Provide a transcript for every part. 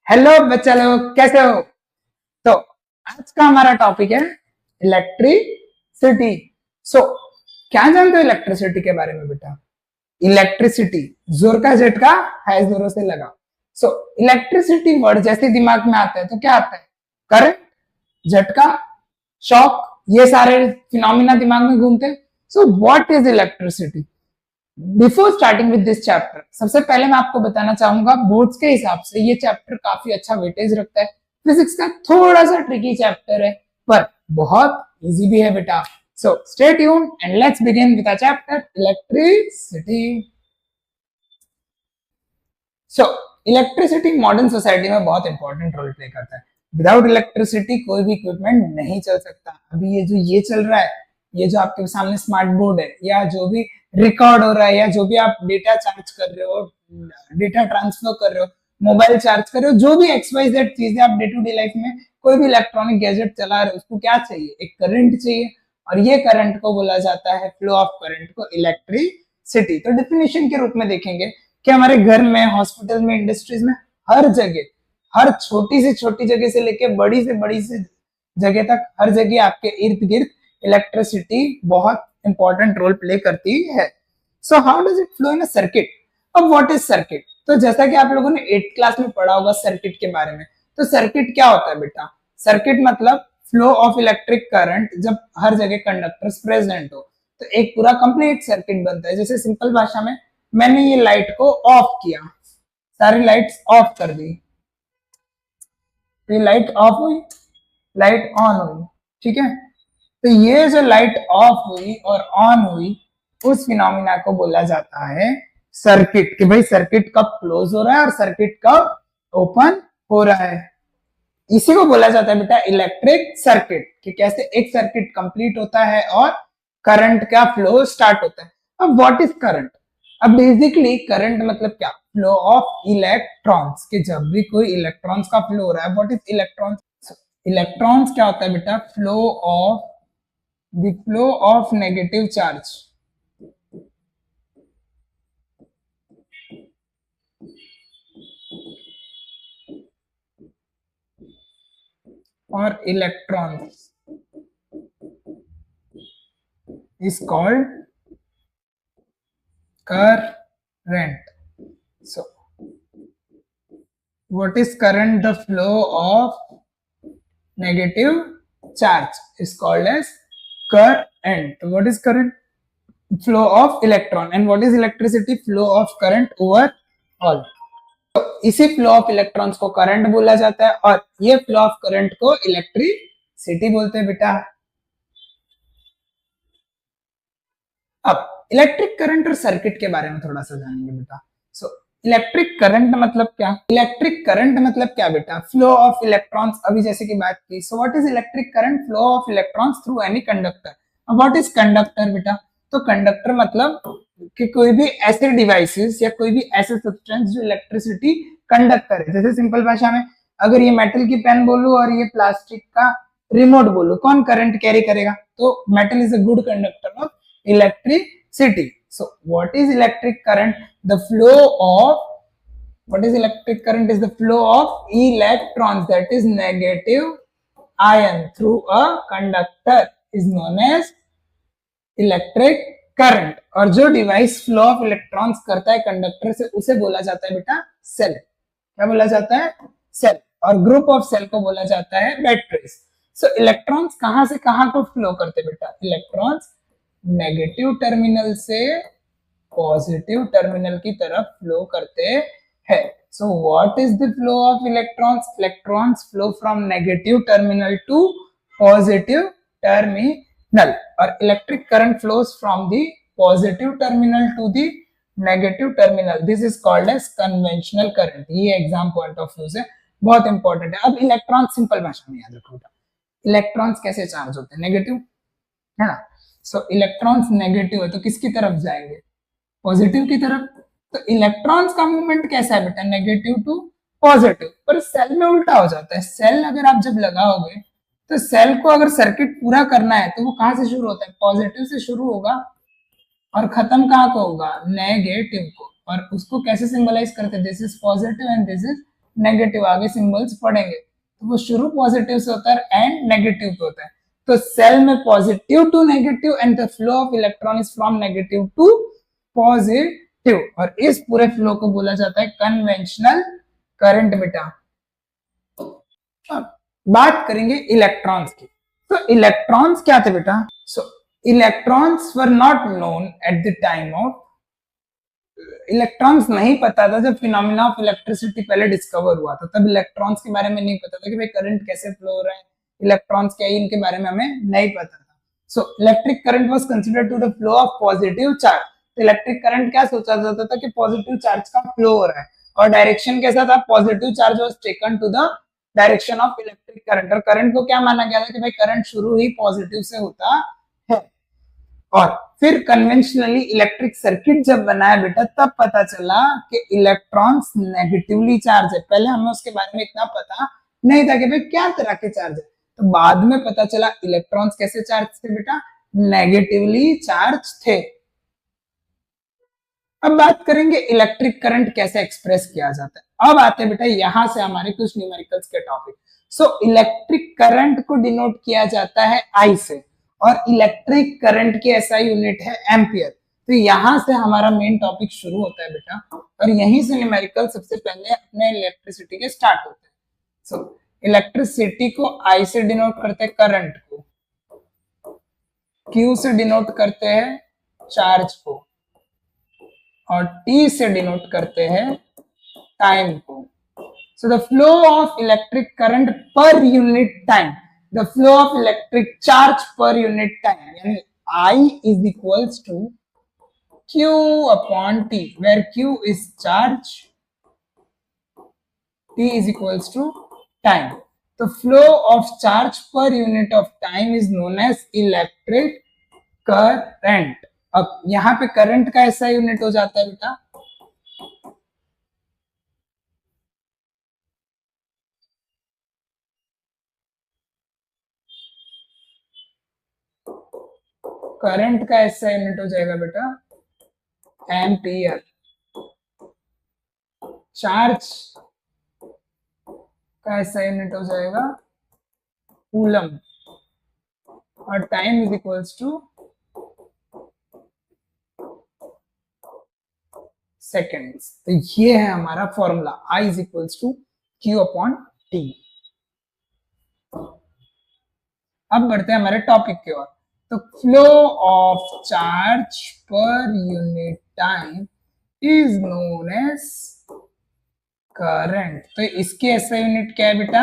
Hello बच्चा लोग, कैसे हो? तो आज का हमारा टॉपिक है इलेक्ट्रिसिटी। सो क्या जानते हो इलेक्ट्रिसिटी के बारे में बेटा? इलेक्ट्रिसिटी जोर का झटका है जोरों से लगा। सो इलेक्ट्रिसिटी वर्ड जैसे दिमाग में आता है तो क्या आता है? करंट, झटका, शॉक, ये सारे फिनोमिना दिमाग में घूमते हैं। So what is electricity? Before starting with this chapter, सबसे पहले मैं आपको बताना चाहूंगा बोर्ड्स के हिसाब से ये चैप्टर काफी अच्छा वेटेज रखता है। फिजिक्स का थोड़ा सा ट्रिकी चैप्टर है पर बहुत इजी भी है बेटा। So stay tune and let's begin with the chapter electricity. So electricity modern society में बहुत इंपॉर्टेंट रोल प्ले करता है। विदाउट इलेक्ट्रिसिटी कोई भी इक्विपमेंट नहीं चल सकता। अभी ये चल रहा है, ये जो आपके सामने स्मार्ट बोर्ड है या जो भी रिकॉर्ड हो रहा है या जो भी आप डेटा चार्ज कर रहे हो, डेटा ट्रांसफर कर रहे हो, मोबाइल चार्ज कर रहे हो, जो भी XYZ चीजें आप डे टू डे लाइफ में कोई भी इलेक्ट्रॉनिक गैजेट चला रहे हो, उसको क्या चाहिए? एक करंट चाहिए और ये करंट को बोला जाता है, फ्लो ऑफ करंट को इलेक्ट्रिसिटी। तो डिफिनेशन के रूप में देखेंगे कि हमारे घर में, हॉस्पिटल में, इंडस्ट्रीज में, हर जगह, हर छोटी से छोटी जगह से लेके बड़ी से बड़ी से जगह तक, हर जगह आपके इर्द गिर्द इलेक्ट्रिसिटी बहुत इंपॉर्टेंट रोल प्ले करती है। So how does it flow in a circuit? अब व्हाट इज सर्किट? तो जैसा कि आप लोगों ने 8th क्लास में पढ़ा होगा सर्किट के बारे में, तो सर्किट क्या होता है बेटा? सर्किट मतलब फ्लो ऑफ इलेक्ट्रिक करंट जब हर जगह कंडक्टर्स प्रेजेंट हो तो एक पूरा कंप्लीट सर्किट बनता है। जैसे सिंपल भाषा में, मैंने ये लाइट को ऑफ किया, सारी लाइट्स ऑफ कर दी, तो ये लाइट ऑफ हुई, लाइट ऑन हुई, ठीक है? तो ये जो लाइट ऑफ हुई और ऑन हुई, उस फिनोमिना को बोला जाता है सर्किट। कि भाई सर्किट कब क्लोज हो रहा है और सर्किट कब ओपन हो रहा है। इसी को बोला जाता है बेटा इलेक्ट्रिक सर्किट, कि कैसे एक सर्किट कंप्लीट होता है और करंट का फ्लो स्टार्ट होता है। अब व्हाट इज करंट? अब बेसिकली करंट मतलब क्या? फ्लो ऑफ इलेक्ट्रॉन्स, कि जब भी कोई इलेक्ट्रॉन्स का फ्लो हो रहा है। What is electrons? इलेक्ट्रॉन्स क्या होता है बेटा? the flow of negative charge or electrons is called current. So what is current? The flow of negative charge is called as current. What is current? Flow of electron. And what is electricity? Flow of current over all. तो इसी flow of electrons को current बोला जाता है और ये flow of current को electricity बोलते हैं बेटा। अब इलेक्ट्रिक करंट और सर्किट के बारे में थोड़ा सा जानेंगे बेटा। सो इलेक्ट्रिक करंट मतलब क्या? इलेक्ट्रिक करंट मतलब क्या बेटा? फ्लो ऑफ इलेक्ट्रॉन्स, अभी जैसे कि बात की। सो what is electric current? Flow of electrons through any conductor. अब व्हाट इज कंडक्टर बेटा? तो कंडक्टर मतलब कि कोई भी ऐसे डिवाइसेस या कोई भी ऐसे सब्सटेंस जो इलेक्ट्रिसिटी कंडक्ट करे। जैसे सिंपल भाषा में अगर ये मेटल की पेन बोलूं और ये प्लास्टिक का रिमोट बोलूं, कौन करंट कैरी करेगा? तो metal is a good conductor of electricity. So what is electric current? The flow of, what is electric current? Is the flow of electrons, that is negative ion, through a conductor is known as electric current. और जो device flow of electrons करता है conductor से, उसे बोला जाता है बेटा सेल। क्या बोला जाता है? सेल। और ग्रुप ऑफ सेल को बोला जाता है बैटरीज। सो इलेक्ट्रॉन्स कहां से कहां को फ्लो करते बेटा? इलेक्ट्रॉन्स नेगेटिव टर्मिनल से पॉजिटिव टर्मिनल की तरफ फ्लो करते हैं। So what is the flow of electrons? Electrons flow from negative terminal to positive terminal और electric current flows from the positive terminal to the negative terminal. This is called as conventional current. ये exam point of view से बहुत important है। अब electron simple भाषा में याद रखो, इलेक्ट्रॉन्स कैसे चार्ज होते हैं? नेगेटिव, है ना? सो इलेक्ट्रॉन्स नेगेटिव है तो किसकी तरफ जाएंगे? पॉजिटिव की तरफ। तो इलेक्ट्रॉन्स का मूवमेंट कैसा है बेटा? Negative to positive. पर सेल में उल्टा हो जाता है। सेल अगर आप जब लगाओगे तो सेल को अगर सर्किट पूरा करना है तो वो कहां से शुरू होता है? पॉजिटिव से शुरू होगा और खत्म कहां को होगा? नेगेटिव को। और उसको कैसे सिंबलाइज करते हैं? This is positive and this is negative, आगे सिंबल्स पढ़ेंगे, तो वो शुरू पॉजिटिव से होता है एंड नेगेटिव पे होता है। तो सेल में positive to negative and the flow of electron is from negative to positive, और इस पूरे फ्लो को बोला जाता है कन्वेंशनल करंट बेटा। अब बात करेंगे इलेक्ट्रॉन्स की। तो इलेक्ट्रॉन्स क्या थे बेटा? सो electrons were not known at the time of, electrons नहीं पता था जब फिनोमेना ऑफ इलेक्ट्रिसिटी पहले डिस्कवर हुआ था, तब इलेक्ट्रॉन्स के बारे में नहीं पता था कि भाई करंट कैसे फ्लो हो रहा है, इलेक्ट्रॉन्स क्या है, इनके बारे में हमें नहीं पता था। So electric current was considered to the flow of positive charge. तो इलेक्ट्रिक करंट क्या सोचा जाता था कि पॉजिटिव चार्ज का फ्लो हो रहा है, और डायरेक्शन कैसा था? Positive charge was taken to the direction of electric current, और करंट को क्या माना गया था कि भाई करंट शुरू ही पॉजिटिव से होता है। और फिर कन्वेंशनली इलेक्ट्रिक सर्किट जब बनाया बेटा, तब पता चला कि इलेक्ट्रॉन्स नेगेटिवली चार्ज है। पहले हमें उसके बारे में इतना पता नहीं था कि भाई क्या तरह के चार्ज है, तो बाद में पता चला इलेक्ट्रॉन्स कैसे चार्ज थे बेटा, नेगेटिवली चार्ज थे। अब बात करेंगे इलेक्ट्रिक करंट कैसे एक्सप्रेस किया जाता है। अब आते हैं बेटा यहां से हमारे कुछ न्यूमेरिकल्स के टॉपिक। सो इलेक्ट्रिक करंट को डिनोट किया जाता है आई से, और इलेक्ट्रिक करंट की एसआई यूनिट है एम्पियर। तो यहां से हमारा मेन टॉपिक शुरू होता है बेटा, और यहीं से न्यूमेरिकल सबसे पहले अपने इलेक्ट्रिसिटी के स्टार्ट होते हैं। सो इलेक्ट्रिसिटी को आई से डिनोट करते हैं करंट को, क्यू से डिनोट करते हैं चार्ज को, और टी से डिनोट करते हैं टाइम को। So the flow of electric current per unit time, the flow of electric charge per unit time, यानी I is equals to Q upon T, where Q is charge, T is equals to time. The flow of charge per unit of time is known as electric current. अब यहाँ पे current का ऐसा unit हो जाता है बेटा current का ऐसा यूनिट हो जाएगा बेटा एम्पियर, चार्ज का ऐसा यूनिट हो जाएगा कूलम, और time is equals to seconds. तो ये है हमारा formula I is equals to Q upon T। अब बढ़ते हैं हमारे टॉपिक की ओर। तो flow of charge per unit time is known as current. तो इसकी ऐसा यूनिट क्या है बेटा?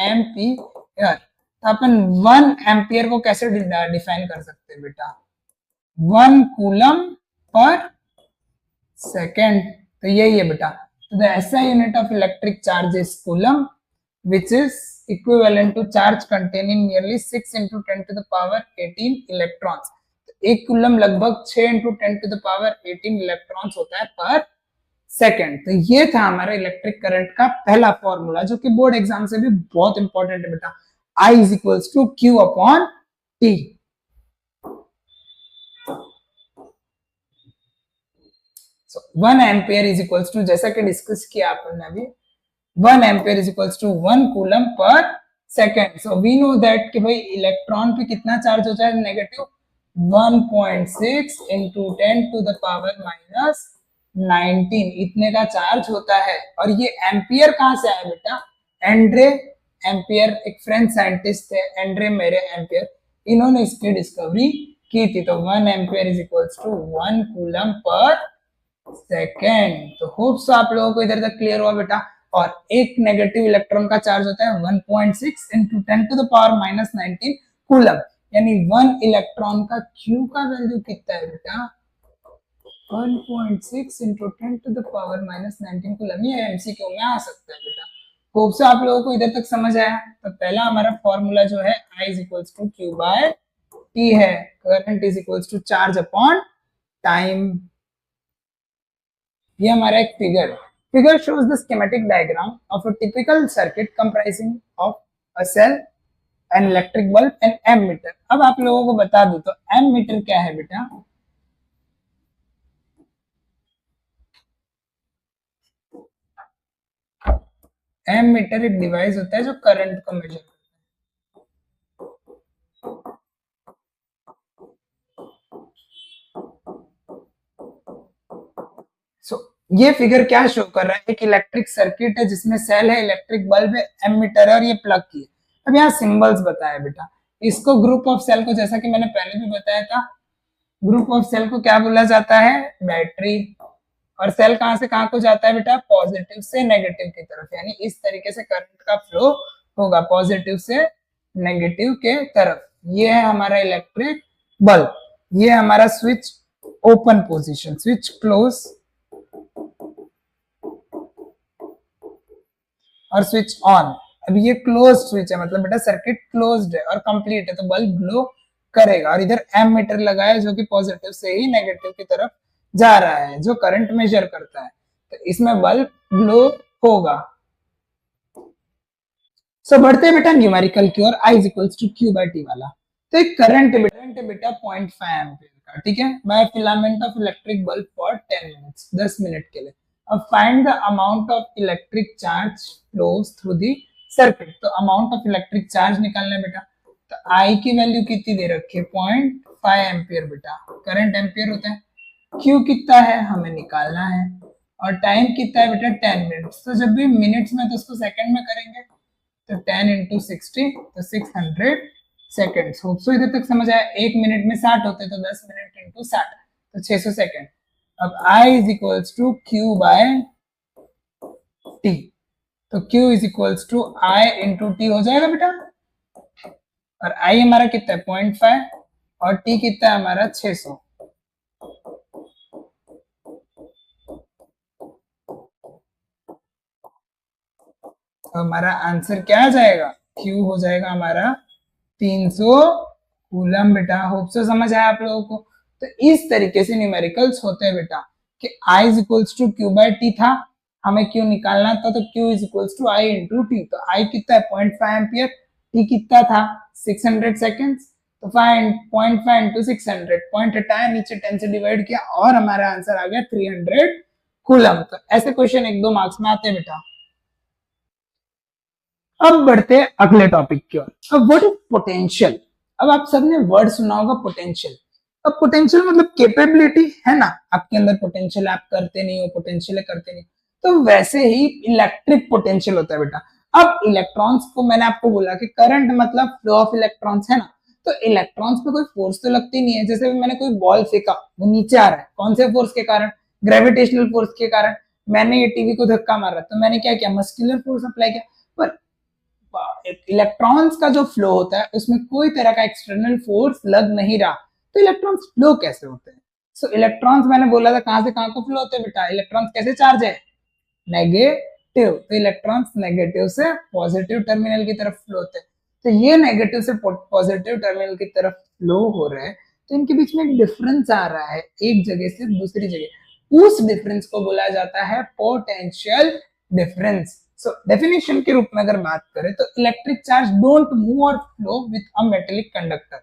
एम्पियर। तो अपन 1 एम्पियर को कैसे डिफाइन कर सकते हैं बेटा? 1 कूलम पर सेकेंड। तो यही है बेटा। तो the SI unit of electric charge is coulomb, which is equivalent to charge containing nearly 6 into 10 to the power 18 electrons। तो एक कूलम लगभग 6 into 10 to the power 18 electrons होता है पर सेकेंड। तो ये था हमारा इलेक्ट्रिक करंट का पहला फॉर्मूला, जो कि बोर्ड एग्जाम से भी बहुत इंपॉर्टेंट है बेटा। I is equals to Q upon T। So 1 ampere is equals to, जैसा कि डिस्कस किया आपने अभी, 1 ampere is equals to 1 coulomb per second. So we know that कि भाई इलेक्ट्रॉन पे कितना चार्ज होता है? Negative 1.6 into 10 to the power minus 19 इतने का चार्ज होता है। और ये एम्पियर कहां से आया बेटा? एंड्रे एम्पियर, एक फ्रेंच साइंटिस्ट थे एंड्रे मेरे एम्पियर, इन्होंने इसकी डिस्कवरी की थी। तो 1 ampere is equals to 1 coulomb per second. तो होप्स आप लोगों को इधर तक क्लियर हुआ बेटा। और एक नेगेटिव इलेक्ट्रॉन का चार्ज होता है 1.6 into 10 to the power minus 19 coulomb, यानी 1 इलेक्ट्रॉन का Q का वैल्यू कितना है बेटा? 1.6 into 10 to the power minus 19 coulomb. ये MCQ में आ सकता है बेटा। होप से आप लोगों को इधर तक समझ आया। तो पहला हमारा फॉर्मूला जो है I is equals to Q by T है, current is equals to charge upon time. ये हमारा एक figure shows the schematic diagram of a typical circuit comprising of a cell, an electric bulb and ammeter। अब आप लोगों को बता दूं तो ammeter क्या है बेटा? एमीटर एक डिवाइस होता है जो करंट को मेजर करता है। सो ये फिगर क्या शो कर रहा है, एक इलेक्ट्रिक सर्किट है जिसमें सेल है, इलेक्ट्रिक बल्ब है, एमीटर है और ये प्लग की है। अब यहाँ सिंबल्स बताया बेटा, इसको ग्रुप ऑफ सेल को, जैसा कि मैंने पहले भी बताया था, ग्रुप ऑफ सेल को क्या बोला जाता है, बैटरी। और सेल कहां से कहां को जाता है बेटा, पॉजिटिव से नेगेटिव की तरफ, यानी इस तरीके से करंट का फ्लो होगा पॉजिटिव से नेगेटिव के तरफ। ये है हमारा इलेक्ट्रिक बल्ब, ये हमारा switch open position, switch close और स्विच ऑन। अब ये क्लोज स्विच है, मतलब बेटा सर्किट क्लोज्ड है और कंप्लीट है, तो बल्ब ग्लो करेगा। और इधर एमीटर लगा है जो कि पॉजिटिव से ही नेगेटिव की तरफ जा रहा है, जो करंट मेजर करता है, तो इसमें बल्ब ग्लो होगा। सो बढ़ते हैं बेटा न्यूमेरिकल की ओर, I equals to Q by T वाला। तो एक करंट बेटा 0.5 एम्पियर का, ठीक है, by filament of electric bulb for 10 minutes, 10 minute के लिए। अब find the amount of electric charge flows through the circuit. तो अमाउंट ऑफ इलेक्ट्रिक चार्ज निकालना है बेटा, तो I की वैल्यू कितनी दे रखी है, 0.5 एम्पियर बेटा, करंट एम्पियर होता है। Q कितना है हमें निकालना है, और टाइम कितना है बेटा 10 मिनट्स। तो जब भी मिनट्स में तो उसको सेकंड में करेंगे, तो 10 इंटू 60 तो 600 सेकेंड्स। होप सो इधर तक समझ आया। एक मिनट में 60 होते तो 10 मिनट इंटू 60 तो 600 सेकेंड। अब I is equals to Q by T, तो Q is equals to I into T हो जाएगा बेटा। और I हमारा कितना है 0.5 और T कितना है हमारा 600। तो हमारा आंसर क्या आ जाएगा, Q हो जाएगा हमारा 300 कूलम बेटा। होप सो समझ आया आप लोगों को। तो इस तरीके से न्यूमेरिकल्स होते हैं बेटा, कि I is equals to Q by T था, हमें Q निकालना था, तो Q is equals to I into T। तो I कितना है 0.5 एम्पियर, T कितना था 600 सेकेंड्स, तो 0.5 इंटू 600, पॉइंट हटाया, नीचे 10 से डिवाइड किया और हमारा आंसर आ गया 300 कूलम। तो ऐसे क्वेश्चन 1-2 मार्क्स में आते हैं बेटा। अब बढ़ते हैं अगले टॉपिक की ओर। अब व्हाट इज पोटेंशियल। अब आप सबने वर्ड सुना होगा पोटेंशियल। अब पोटेंशियल मतलब कैपेबिलिटी है ना, आपके अंदर पोटेंशियल, आप करते नहीं हो, पोटेंशियल करते नहीं, तो वैसे ही इलेक्ट्रिक पोटेंशियल होता है बेटा। अब इलेक्ट्रॉन्स को मैंने आपको बोला कि करंट मतलब फ्लो ऑफ इलेक्ट्रॉन्स है ना, तो इलेक्ट्रॉन्स पे कोई फोर्स तो लगती नहीं है। जैसे मैंने कोई बॉल फेंका, वो नीचे आ रहा है, कौन से फोर्स के कारण, ग्रेविटेशनल फोर्स के कारण। मैंने ये टीवी को धक्का मारा, तो मैंने क्या किया, मस्कुलर फोर्स अप्लाई किया। पर इलेक्ट्रॉन्स का जो फ्लो होता है उसमें कोई तरह का एक्सटर्नल फोर्स लग नहीं रहा, तो इलेक्ट्रॉन्स फ्लो कैसे होते हैं। सो इलेक्ट्रॉन्स मैंने बोला था कहां से कहां को फ्लो होते हैं बेटा, इलेक्ट्रॉन्स कैसे चार्ज है, नेगेटिव, तो इलेक्ट्रॉन्स नेगेटिव से पॉजिटिव टर्मिनल की तरफ फ्लो होते हैं। तो ये नेगेटिव से पॉजिटिव टर्मिनल की तरफ फ्लो हो रहे हैं, तो इनके बीच में एक डिफरेंस आ रहा है एक जगह से दूसरी जगह, उस डिफरेंस को बोला जाता है पोटेंशियल डिफरेंस। सो डेफिनेशन के रूप में अगर बात करें तो इलेक्ट्रिक चार्ज डोंट मूव और flow with a metallic conductor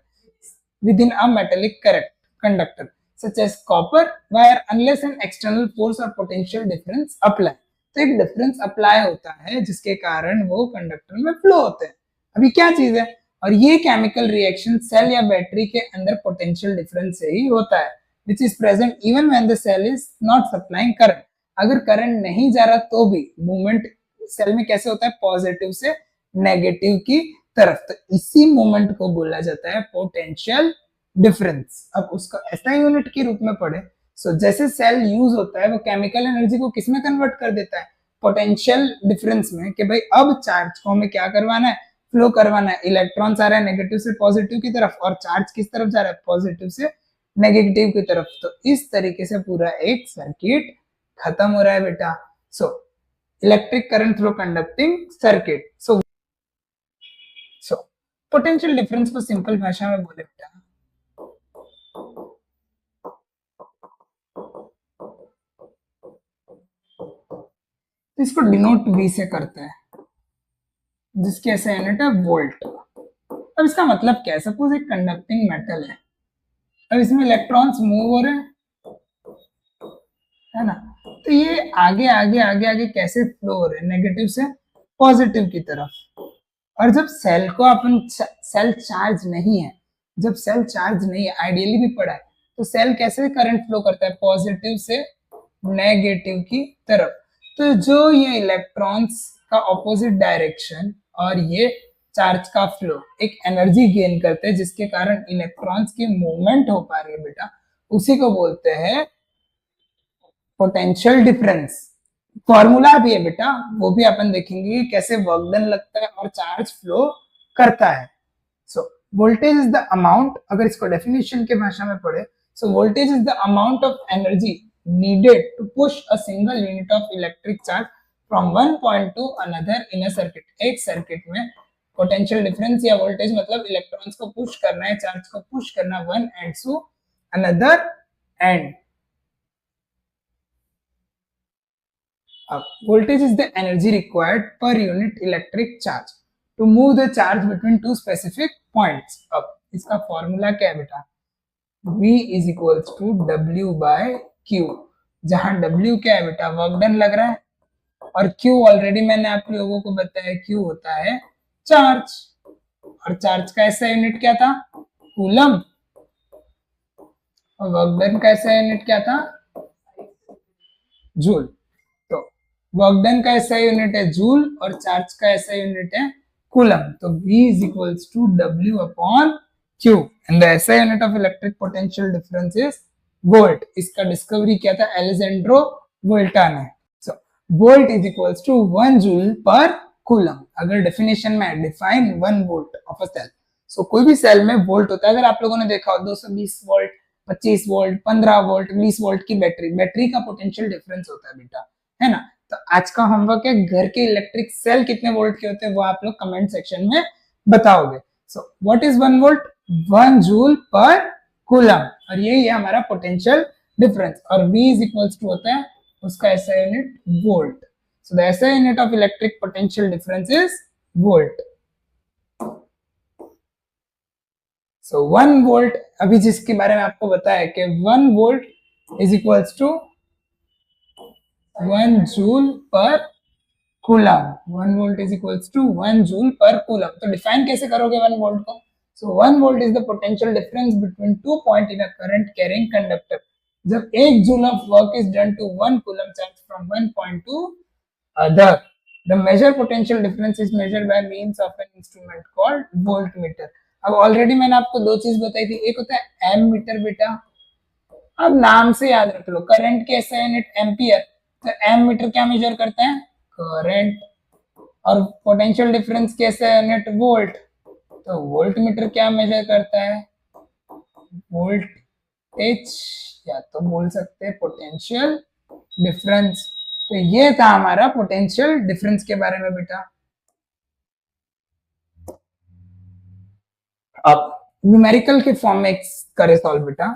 within a metallic conductor such as copper wire unless an external force और पोटेंशियल डिफरेंस अप्लाई। तो एक डिफरेंस अप्लाई होता है जिसके कारण वो कंडक्टर में फ्लो होते हैं। अभी क्या चीज है, और ये केमिकल रिएक्शन सेल या बैटरी के अंदर पोटेंशियल डिफरेंस से ही होता है, which is present even when the cell is not supplying current. अगर करंट नहीं जा रहा तो भी मूवमेंट सेल में कैसे होता है, पॉजिटिव से नेगेटिव की तरफ, तो इसी मोमेंट को बोला जाता है पोटेंशियल डिफरेंस। अब उसको ऐसा यूनिट के रूप में पढ़े, सो जैसे सेल यूज होता है वो केमिकल एनर्जी को किसमें कन्वर्ट कर देता है, पोटेंशियल डिफरेंस में, कि भाई अब चार्ज को हमें क्या करवाना है, फ्लो करवाना है। इलेक्ट्रॉन्स आ रहा है नेगेटिव से पॉजिटिव की तरफ और चार्ज किस तरफ जा रहा है, पॉजिटिव से नेगेटिव की तरफ। तो इस तरीके से पूरा एक सर्किट खत्म हो रहा है बेटा। सो electric current through conducting circuit. So potential difference को सिंपल भाषा में बोले बेटा, तो इसको डिनोट V से करते हैं, जिसकी ऐसे यूनिट है वोल्ट। अब इसका मतलब क्या है, सपोज एक कंडक्टिंग मेटल है, अब इसमें इलेक्ट्रॉन्स मूव हो रहे हैं, है ना, तो ये आगे आगे आगे आगे कैसे फ्लो हो रहे हैं, नेगेटिव से पॉजिटिव की तरफ। और जब सेल को अपन सेल चार्ज नहीं है, जब सेल चार्ज नहीं है, आइडियली भी पढ़ा है, तो सेल कैसे करंट फ्लो करता है, पॉजिटिव से नेगेटिव की तरफ। तो जो ये इलेक्ट्रॉन्स का ऑपोजिट डायरेक्शन और ये चार्ज का फ्लो एक एनर्जी गेन करते हैं, जिसके कारण इलेक्ट्रॉन्स की मूवमेंट हो पा रही है बेटा, उसी को बोलते हैं पोटेंशियल डिफरेंस। फॉर्मूला भी है बेटा, वो भी अपन देखेंगे कैसे वर्क डन लगता है और चार्ज फ्लो करता है। So voltage is the amount, अगर इसको डेफिनेशन के भाषा में पढ़े, so voltage is the amount of energy needed to push a single unit of electric charge from one point to another in a circuit। एक circuit में potential difference या voltage मतलब इलेक्ट्रॉन्स को पुश करना है, चार्ज को पुश करना one end to another end. Voltage is the energy required per unit electric charge to move the charge between two specific points। अब इसका फॉर्मूला क्या है बेटा, V is equals to W by Q, जहां W क्या है बेटा, work done लग रहा है, और Q ऑलरेडी मैंने आप लोगों को बताया, Q होता है चार्ज, और चार्ज का ऐसा यूनिट क्या था, कूलम, और वर्क डन का ऐसा यूनिट क्या था, जूल। वर्क डन का ऐसा यूनिट है जूल और चार्ज का ऐसा यूनिट है कूलम। तो V is equals to W upon Q and the SI unit of electric potential difference is volt। इसका डिस्कवरी किया था एलेजेंड्रो वोल्टा ने। So volt is equals to 1 joule per coulomb. अगर definition में define 1 volt of a cell, so कोई भी cell में volt होता है। अगर आप लोगों ने देखा हो 220 वोल्ट, 25 वोल्ट, 15 वोल्ट, 20 वोल्ट की बैटरी का पोटेंशियल डिफरेंस होता है बेटा, है ना। तो आज का होमवर्क है, घर के इलेक्ट्रिक सेल कितने वोल्ट के होते हैं वो आप लोग कमेंट सेक्शन में बताओगे। So what is 1 volt, 1 joule per coulomb, और यही है हमारा पोटेंशियल डिफरेंस। और V इज इक्वल्स टू होता है उसका SI unit volt. So the SI unit of electric potential difference is volt. So 1 volt, अभी जिसके बारे में आपको बताया कि 1 volt is equals to 1 joule per coulomb. 1 volt is equals to 1 joule per coulomb. तो डिफाइन कैसे करोगे 1 वोल्ट को, so 1 volt is the potential difference between 2 point in a current carrying conductor. जब 1 joule of work is done to 1 coulomb charge from 1 point to other, the major potential difference is measured by means of an instrument called voltmeter. अब already मैंने आपको दो चीज बताई थी, एक होता है एम मीटर बेटा, अब नाम से याद रख लो, करंट के ऐसा यूनिट एम्पियर, तो एम मीटर क्या मेजर करता है, करंट, और पोटेंशियल डिफरेंस कैसा यूनिट वोल्ट, तो वोल्ट मीटर क्या मेजर करता है, वोल्टेज, या तो बोल सकते हैं पोटेंशियल डिफरेंस। तो ये था हमारा पोटेंशियल डिफरेंस के बारे में बेटा। अब न्यूमेरिकल के फॉर्म में करे सॉल्व बेटा।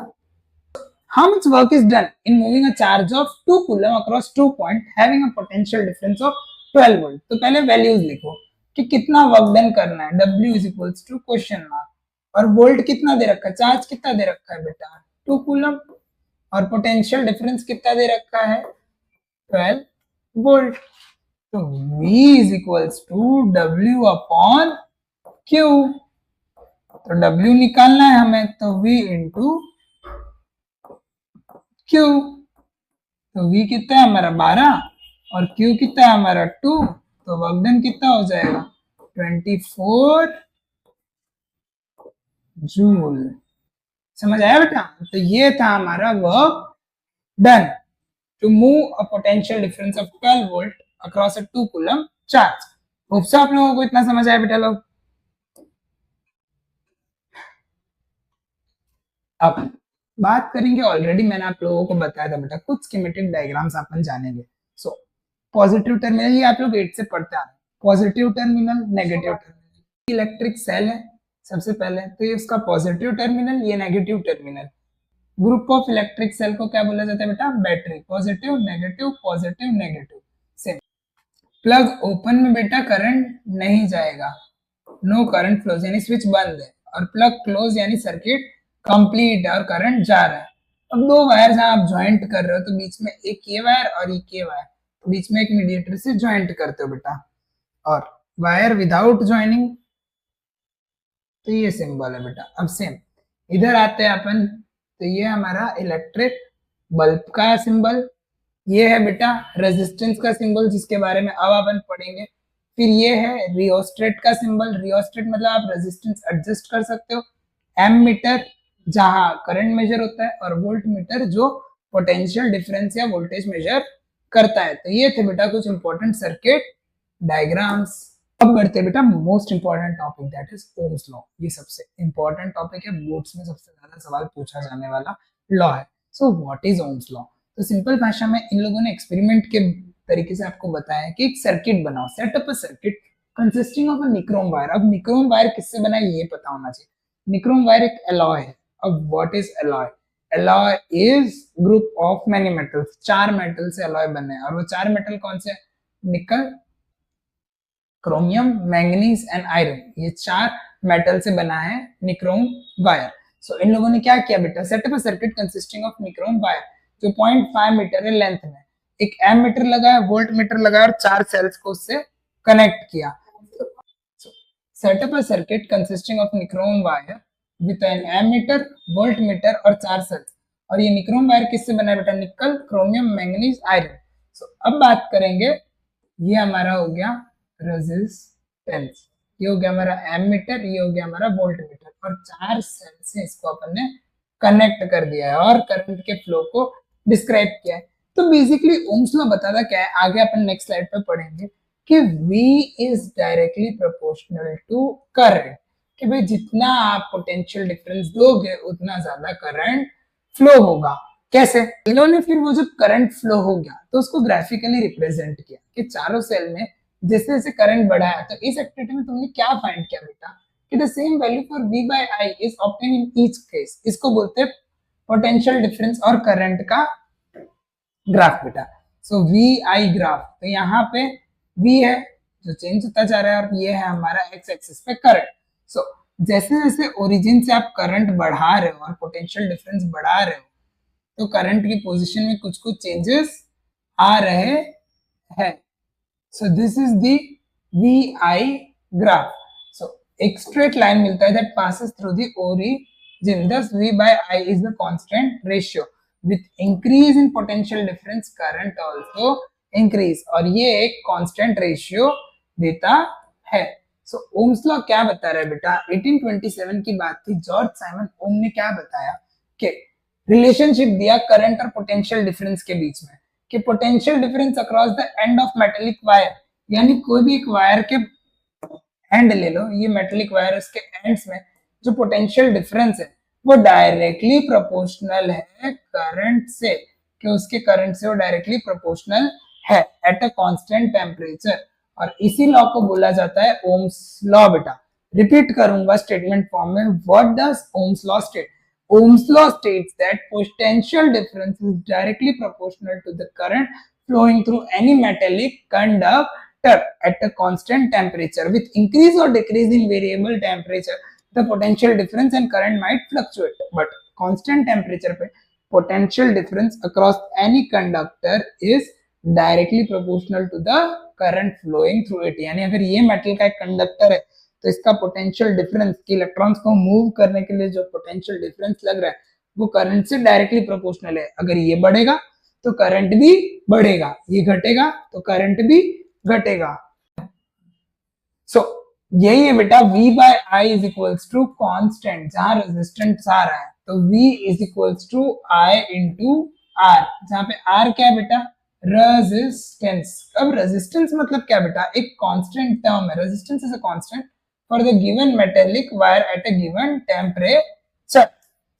How much work is done in moving a charge of 2 coulomb across 2 points having a potential difference of 12 volt। तो पहले वैल्यूज लिखो कि कितना वर्क डन करना है, W is equals to question mark, और वोल्ट कितना दे रखा है, चार्ज कितना दे रखा है बेटा 2 कूलम, और पोटेंशियल डिफरेंस कितना दे रखा है 12 वोल्ट। तो V is equals to W upon Q। तो W निकालना है हमें, तो V into Q। तो V कितना है हमारा 12 और Q कितना है हमारा 2, तो वर्क डन कितना हो जाएगा 24 जूल। समझ आया बेटा। तो ये था हमारा work done to move a potential difference of 12 volt across a 2 coulomb charge. Hope so आप लोगों को इतना समझ आया बेटा लोग। अब बात करेंगे, ऑलरेडी मैंने आप लोगों को बताया था बेटा, कुछ स्कीमेटिक डायग्राम्स अपन जानेंगे। सो पॉजिटिव टर्मिनल, ये आप लोग 8 से पढ़ते आ रहे हैं, positive terminal, negative terminal. Electric cell है सबसे पहले, तो ये उसका पॉजिटिव टर्मिनल, ये negative terminal. Group of electric cell को क्या बोला जाता है बेटा, battery, positive negative same. Plug open में बेटा करंट नहीं जाएगा, नो करंट फ्लोज, यानी स्विच बंद है, और प्लग क्लोज यानी सर्किट कंप्लीट है और करंट जा रहा है। अब दो वायर जहां आप ज्वाइंट कर रहे हो, तो बीच में एक ये वायर और एक ये वायर, तो बीच में एक मीडिएटर से ज्वाइंट करते हो बेटा। और वायर विदाउट ज्वाइनिंग, तो ये सिंबल है बेटा। अब सेम इधर आते हैं अपन, तो ये हमारा इलेक्ट्रिक बल्ब का सिंबल, ये है बेटा रेजिस्टेंस का सिंबल जिसके बारे में अब अपन पढ़ेंगे। फिर ये है रियोस्टेट का सिंबल, रियोस्टेट मतलब आप रेजिस्टेंस एडजस्ट कर सकते हो। एम मीटर जहां करंट मेजर होता है, और वोल्ट मीटर जो पोटेंशियल डिफरेंस या वोल्टेज मेजर करता है। तो ये थे बेटा कुछ इंपॉर्टेंट सर्किट डायग्राम्स। अब बढ़ते बेटा most important topic, that is Ohm's law. ये सबसे इंपॉर्टेंट टॉपिक है, बोर्ड्स में सबसे ज्यादा सवाल पूछा जाने वाला लॉ है। सो व्हाट इज ओम्स लॉ? तो सिंपल भाषा में इन लोगों ने एक्सपेरिमेंट के तरीके से आपको बताया कि एक सर्किट बनाओ, set up a circuit consisting of a nichrome wire. अब निक्रोम वायर किससे बना है ये पता होना चाहिए। निक्रोम वायर एक एलॉय है। अब what is alloy? Alloy is group of many metals, 4 metal से एलॉय बने हैं। और वो 4 मेटल कौन से? निकल, क्रोमियम, मैंगनीज एंड आयरन, ये 4 मेटल से बना है निक्रोम वायर। सो इन लोगों ने क्या किया बेटा, set up a circuit consisting of nichrome wire जो 0.5 मीटर है लेंथ में, एक एम मीटर लगाया, वोल्ट मीटर लगाया और 4 सेल्स को उससे कनेक्ट किया। Set up a circuit consisting of nichrome wire with an ammeter, voltmeter और 4 सेल्स। और ये निक्रोम वायर किससे बना है बेटा? निकल, क्रोमियम, मैंगनीज, आयरन। सो अब बात करेंगे, ये हमारा हो गया रेजिस्टेंस, ये हो गया हमारा एमीटर, ये हो गया हमारा वोल्ट मीटर, और 4 सेल से इसको अपन ने कनेक्ट कर दिया है और करंट के फ्लो को डिस्क्राइब किया है। तो बेसिकली ओम्स लॉ बताता क्या है, आगे अपन नेक्स्ट स्लाइड पे पढ़ेंगे कि V is directly proportional to current, कि भाई जितना आप पोटेंशियल डिफरेंस दोगे उतना ज्यादा करंट फ्लो होगा। कैसे? इन्होंने फिर वो जब करंट फ्लो हो गया तो उसको ग्राफिकली रिप्रेजेंट किया कि चारों सेल में जैसे जैसे करंट बढ़ाया। तो इस एक्टिविटी में तुमने क्या फाइंड किया बेटा कि the same value for V by I is obtain in each case. इसको बोलते हैं पोटेंशियल डिफरेंस और करंट का ग्राफ बेटा। सो V I ग्राफ, तो यहाँ पे V है जो चेंज होता जा रहा है और ये है हमारा एक्स एक्सिस पे करंट। सो जैसे जैसे ओरिजिन से आप करंट बढ़ा रहे हो और पोटेंशियल डिफरेंस बढ़ा रहे हो तो करंट की पोजीशन में कुछ कुछ चेंजेस आ रहे हैं। So this is the VI graph. So एक स्ट्रेट लाइन मिलता है that passes through the origin, thus V by I is the constant ratio with increase in potential difference current also increase, और ये एक constant ratio देता है। सो ohms law क्या बता रहा है बेटा? 1827 की बात थी, जॉर्ज साइमन ओम ने क्या बताया कि रिलेशनशिप दिया करंट और पोटेंशियल डिफरेंस के बीच में, कि potential difference across the end of metallic wire, यानी कोई भी एक वायर के एंड ले लो, ये मेटेलिक वायर, इसके एंड्स में जो पोटेंशियल डिफरेंस है वो डायरेक्टली प्रोपोर्शनल है करंट से, कि उसके करंट से वो डायरेक्टली प्रोपोर्शनल है एट अ कांस्टेंट टेम्परेचर। और इसी लॉ को बोला जाता है ओम्स लॉ बेटा। रिपीट करूंगा स्टेटमेंट फॉर्म में, what does Ohm's law state? Ohm's law states that potential difference is directly proportional to the current flowing through any metallic conductor at a constant temperature. With increase or decrease in variable temperature, the potential difference and current might fluctuate. But constant temperature पे potential difference across any conductor is directly proportional to the current flowing through it. यानी अगर ये metal का एक conductor है तो इसका potential difference की इलेक्ट्रॉन्स को मूव करने के लिए जो पोटेंशियल डिफरेंस लग रहा है वो करंट से डायरेक्टली प्रोपोर्शनल है। अगर ये बढ़ेगा तो करंट भी बढ़ेगा, ये घटेगा तो करंट भी घटेगा। सो यही है बेटा V by I is equals to constant, जहां रेजिस्टेंस आ रहा है तो V is equals to I into R, जहां पे R क्या है बेटा? रेजिस्टेंस। अब रेजिस्टेंस मतलब क्या बेटा? एक कांस्टेंट टर्म है, resistance is a constant for the given metallic wire at a given temperature.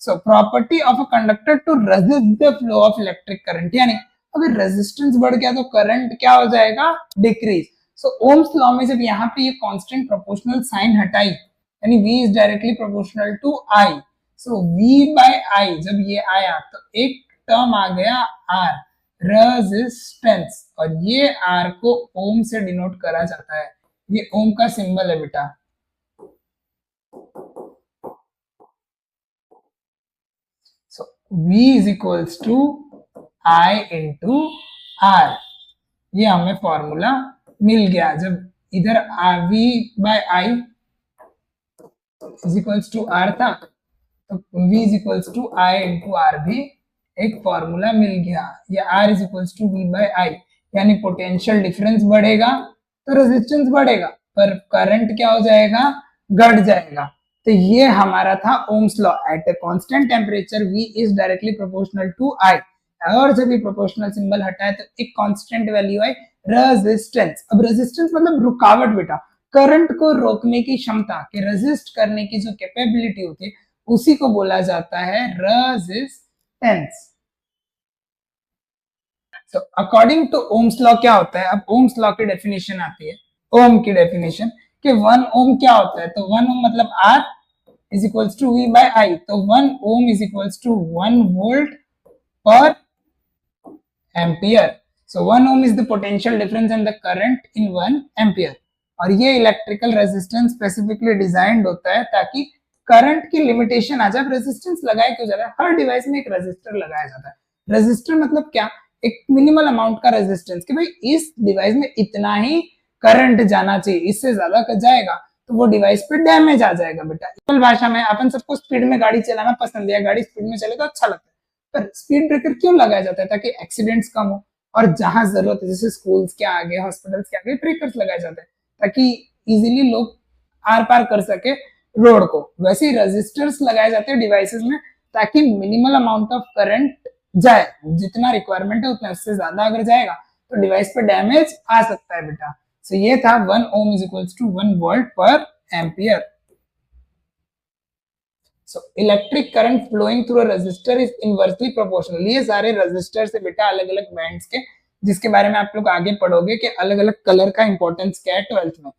So property of a conductor to resist the flow of electric current, यानी अगर रेजिस्टेंस बढ़ गया तो करंट क्या हो जाएगा? डिक्रीज। सो ओम्स लॉ में जब यहाँ पे ये कांस्टेंट प्रोपोर्शनल साइन हटाई, यानी V is directly proportional to I, so V by I जब ये आया तो एक टर्म आ गया R, रेजिस्टेंस, और ये R को ओम से डिनोट करा जाता है। ये ओम का सिंबल है बेटा। V is equals to I into R, ये हमें फॉर्मूला मिल गया जब इधर V by I is equals to R था, तो V is equals to I into R भी एक फॉर्मूला मिल गया। या R is equals to V by I, यानी पोटेंशियल डिफरेंस बढ़ेगा तो रेजिस्टेंस बढ़ेगा, पर करंट क्या हो जाएगा, घट जाएगा। तो ये हमारा था Ohm's law. At a constant temperature V is directly proportional to I, और जब ये प्रोपोर्शनल सिंबल हटाए तो एक कांस्टेंट वैल्यू आई रेजिस्टेंस। अब रेजिस्टेंस मतलब रुकावट बेटा, करंट को रोकने की क्षमता, के रेजिस्ट करने की जो कैपेबिलिटी होती है उसी को बोला जाता है resistance. So according to Ohm's law क्या होता है, अब ओम्स लॉ की डेफिनेशन आती है, ओम की डेफिनेशन कि 1 ओम क्या होता है, तो 1 ओम मतलब R is equals to V by I, तो 1 ohm is equals to 1 volt per ampere. So 1 ohm is the potential difference in the current in 1 ampere. और ये इलेक्ट्रिकल रेजिस्टेंस स्पेसिफिकली डिजाइंड होता है ताकि करंट की limitation आ जाए। Resistance लगाया क्यों जाता है, हर डिवाइस में एक रेजिस्टर लगाया जाता है। रेजिस्टर मतलब क्या, एक मिनिमल अमाउंट का रेजिस्टेंस कि भाई इस डिवाइस में इतना ही करंट जाना चाहिए, इससे ज्यादा जाएगा तो वो डिवाइस पे डैमेज आ जाएगा बेटा। सिंपल भाषा में अपन सबको स्पीड में गाड़ी चलाना पसंद है, गाड़ी स्पीड में चले तो अच्छा लगता है, पर स्पीड ब्रेकर क्यों लगाया जाता है, ताकि एक्सीडेंट्स कम हो। और जहां जरूरत है जैसे स्कूल्स के आगे, हॉस्पिटल्स के आगे ब्रेकर्स लगाए जाते हैं ताकि इजीली लोग आर पार कर सके रोड को। वैसे ही रजिस्टर्स लगाए जाते हैं डिवाइसेस में ताकि मिनिमल अमाउंट ऑफ करंट जाए, जितना रिक्वायरमेंट है उतना, उससे ज्यादा अगर जाएगा तो डिवाइस पे डैमेज आ सकता है बेटा। सो ये था 1 ohm is equals to 1 volt per ampere. So electric current flowing through a resistor is inversely proportional. ये सारे रेजिस्टर से बेटा अलग अलग बैंड्स के, जिसके बारे में आप लोग आगे पढ़ोगे कि अलग अलग कलर का इंपॉर्टेंस क्या है 12th में।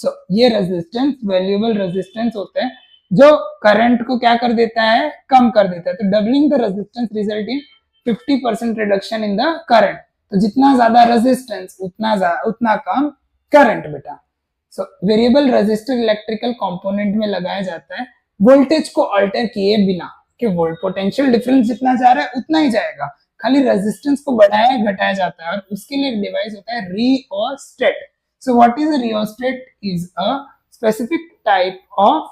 सो ये रेजिस्टेंस वैल्यूएबल रेजिस्टेंस होता है जो करंट को क्या कर देता है, कम कर देता है। तो doubling the resistance result in 50% reduction in the current. तो जितना ज्यादा रेजिस्टेंस उतना कम करंट बेटा। So variable resistor electrical component में लगाया जाता है वोल्टेज को अल्टर किए बिना, कि वोल्ट पोटेंशियल डिफरेंस जितना जा रहा है उतना ही जाएगा, खाली रेजिस्टेंस को बढ़ाया घटाया जाता है। और उसके लिए एक डिवाइस होता है rheostat. So what is a rheostat, is a specific type of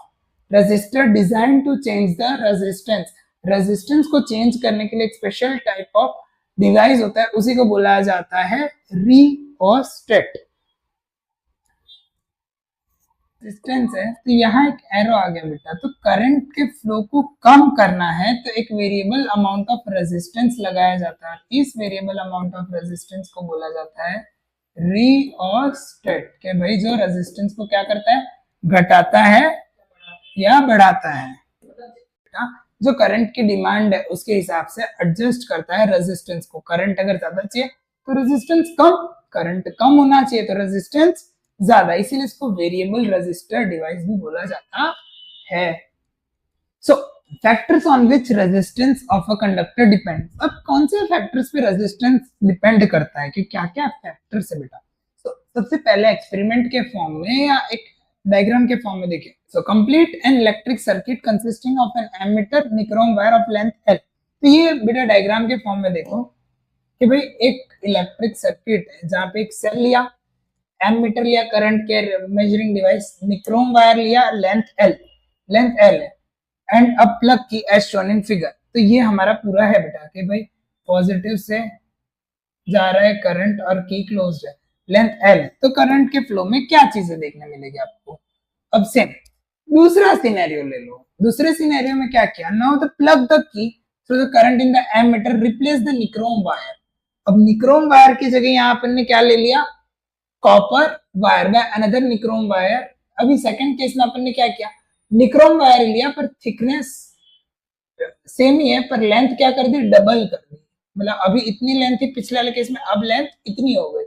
resistor design to change the resistance. Resistance को चेंज करने के लिए एक स्पेशल टाइप ऑफ डिवाइस होता है, उसी को बोला जाता है रिओस्टेट। रेजिस्टेंस है तो यहाँ एक एरो आ गया बेटा, तो करंट के फ्लो को कम करना है तो एक वेरिएबल अमाउंट ऑफ रेजिस्टेंस लगाया जाता है। इस वेरिएबल अमाउंट ऑफ रेजिस्टेंस को बोला जाता है रिओस्टेट। के भाई जो रेजिस्टेंस को क्या करता है, घटाता है या बढ़ाता है, जो करंट की डिमांड है उसके हिसाब से एडजस्ट करता है रेजिस्टेंस को। करंट अगर ज्यादा चाहिए तो रेजिस्टेंस कम, करंट कम होना चाहिए तो रेजिस्टेंस ज्यादा, इसीलिए इसको वेरिएबल रेजिस्टर डिवाइस भी बोला जाता है। सो factors on which resistance of a conductor depend. अब कौन से फैक्टर्स पे रेजिस्टेंस डिपेंड करता है, कि क्या क्या फैक्टर्स है बेटा। तो सबसे पहले एक्सपेरिमेंट के फॉर्म में या एक डायग्राम के फॉर्म में देखिए। So complete an electric circuit consisting of an ammeter nichrome wire of length L। तो ये बेटा डायग्राम के फॉर्म में देखो कि भाई एक इलेक्ट्रिक सर्किट है जहां पे एक सेल लिया, एमीटर लिया करंट के मेजरिंग डिवाइस, निक्रोम वायर लिया, लेंथ L है, एंड अब प्लग की एज शोन इन फिगर। तो ये हमारा पूरा है बेटा कि भाई पॉजिटिव से जा रहा है करंट और की क्लोज्ड है, लेंथ L। तो करंट के फ्लो में क्या चीजें देखने मिलेगी आपको। अब सेम दूसरा सिनेरियो ले लो। दूसरे सिनेरियो में क्या किया, now the plug the key through the current in the ammeter, replace the nichrome wire. अब निक्रोम वायर की जगह यहाँ अपन ने क्या ले लिया, copper wire by another nichrome wire. अभी सेकंड केस में अपन ने क्या किया, निक्रोम वायर लिया पर थिकनेस सेम ही है पर लेंथ क्या कर दी, डबल कर दी। मतलब अभी इतनी लेंथ थी पिछले वाले केस में, अब लेंथ इतनी हो गई।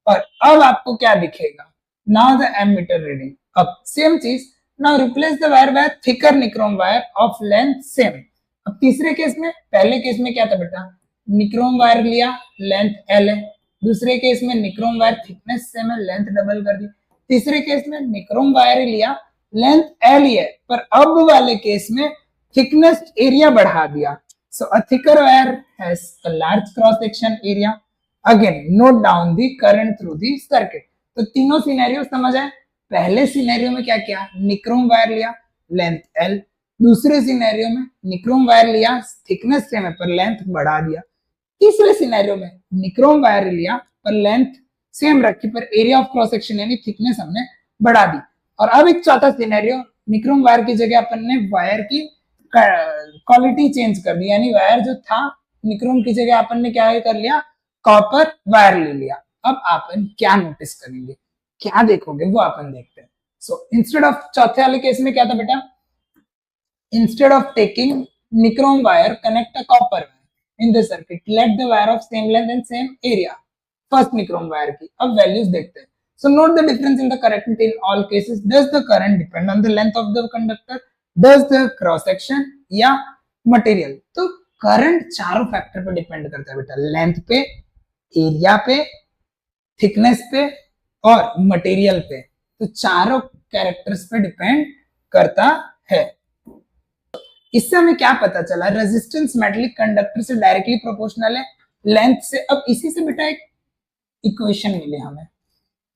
और अब आपको क्या दिखेगा, नाउ द एमीटर रीडिंग। अब सेम चीज, now replace the wire by thicker nichrome wire of length same. अब तीसरे केस में, पहले केस में क्या था बेटा, निक्रोम वायर लिया, लेंथ L है। दूसरे केस में निक्रोम वायर थिकनेस सेम है, लेंथ डबल कर दी। तीसरे केस में निक्रोम वायर लिया, लेंथ L है, पर अब वाले केस में थिकनेस एरिया बढ़ा दिया। So a thicker wire has a large cross section area. Again note down the current through the circuit. तो तीनों सिनेरियो समझ आए। पहले सिनेरियो में क्या किया, निक्रोम वायर लिया, लेंथ L। दूसरे सिनेरियो में निक्रोम वायर लिया, थिकनेस सेम है पर लेंथ बढ़ा दिया। तीसरे सिनेरियो में निक्रोम वायर लिया पर लेंथ सेम रखी पर एरिया ऑफ क्रॉस सेक्शन यानी थिकनेस हमने बढ़ा दी। और अब एक चौथा सिनेरियो, निक्रोम वायर की जगह अपन ने वायर की क्वालिटी चेंज कर दी, यानी वायर जो था निक्रोम की जगह अपन ने क्या कर लिया, कॉपर वायर ले लिया। अब अपन क्या नोटिस करेंगे, क्या देखोगे वो अपन देखते हैं। सो इंस्टेड ऑफ, चौथे वाले केस में क्या था बेटा, instead of taking nichrome wire connect a copper wire in the circuit, let the wire of same length and same area. First nichrome wire की अब वैल्यूज देखते हैं। So note the difference in the current in all cases. Does the current depend on the length of the conductor? Does the cross section या material? तो current चारों factor पे depend करता है बेटा, लेंथ पे, एरिया पे, थिकनेस पे और मटेरियल पे। तो चारों कैरेक्टर्स पे डिपेंड करता है। इससे हमें क्या पता चला, रेजिस्टेंस मेटेलिक कंडक्टर से डायरेक्टली प्रोपोर्शनल है लेंथ से। अब इसी से बेटा एक इक्वेशन मिले हमें,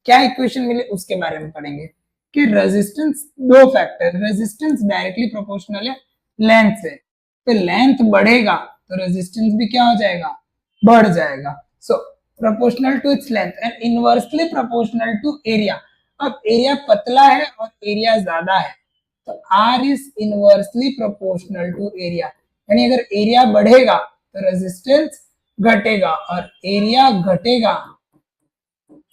क्या इक्वेशन मिले उसके बारे में पढ़ेंगे कि रेजिस्टेंस, दो फैक्टर, रेजिस्टेंस डायरेक्टली प्रोपोर्शनल है लेंथ से, तो लेंथ बढ़ेगा तो रेजिस्टेंस भी क्या हो जाएगा, बढ़ जाएगा। So proportional to its length and inversely proportional to area. अब एरिया पतला है और एरिया ज्यादा है तो R is inversely proportional to area, यानी अगर एरिया बढ़ेगा तो रेजिस्टेंस घटेगा और एरिया घटेगा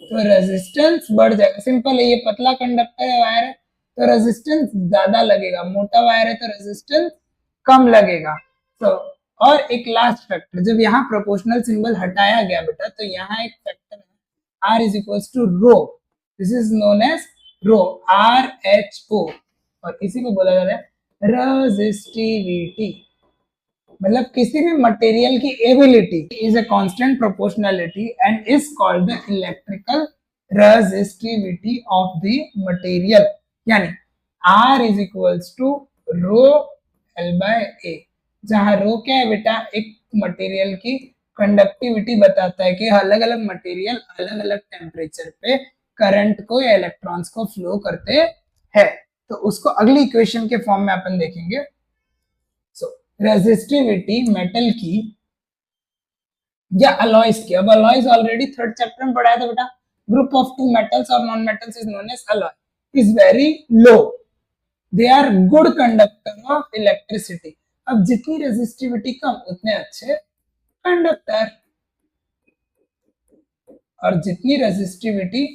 तो रेजिस्टेंस बढ़ जाएगा। सिंपल है, ये पतला कंडक्टर है, वायर है तो रेजिस्टेंस ज्यादा लगेगा, मोटा वायर है तो रेजिस्टेंस कम लगेगा। तो और एक लास्ट फैक्टर, जब यहाँ प्रोपोर्शनल सिंबल हटाया गया बेटा तो यहाँ एक फैक्टर है R is equals to rho, this is known as rho, RHO, और इसी को बोला जाता है रेजिस्टिविटी। मतलब किसी भी मटेरियल की ability is a constant proportionality and is called the electrical resistivity of the material, यानी R is equals to rho L by A, जहां रो क्या है बेटा, एक मटेरियल की कंडक्टिविटी बताता है कि अलग अलग मटेरियल अलग अलग टेम्परेचर पे करंट को या इलेक्ट्रॉन्स को फ्लो करते हैं। तो उसको अगली इक्वेशन के फॉर्म में अपन देखेंगे। सो रेजिस्टिविटी मेटल की या अलॉयज की, अब अलॉयज ऑलरेडी थर्ड चैप्टर में पढ़ाया था बेटा, ग्रुप ऑफ टू मेटल्स और non metals is known as alloy, is very low, they are good conductor of electricity. अब जितनी रेजिस्टिविटी कम उतने अच्छे कंडक्टर, और जितनी रेजिस्टिविटी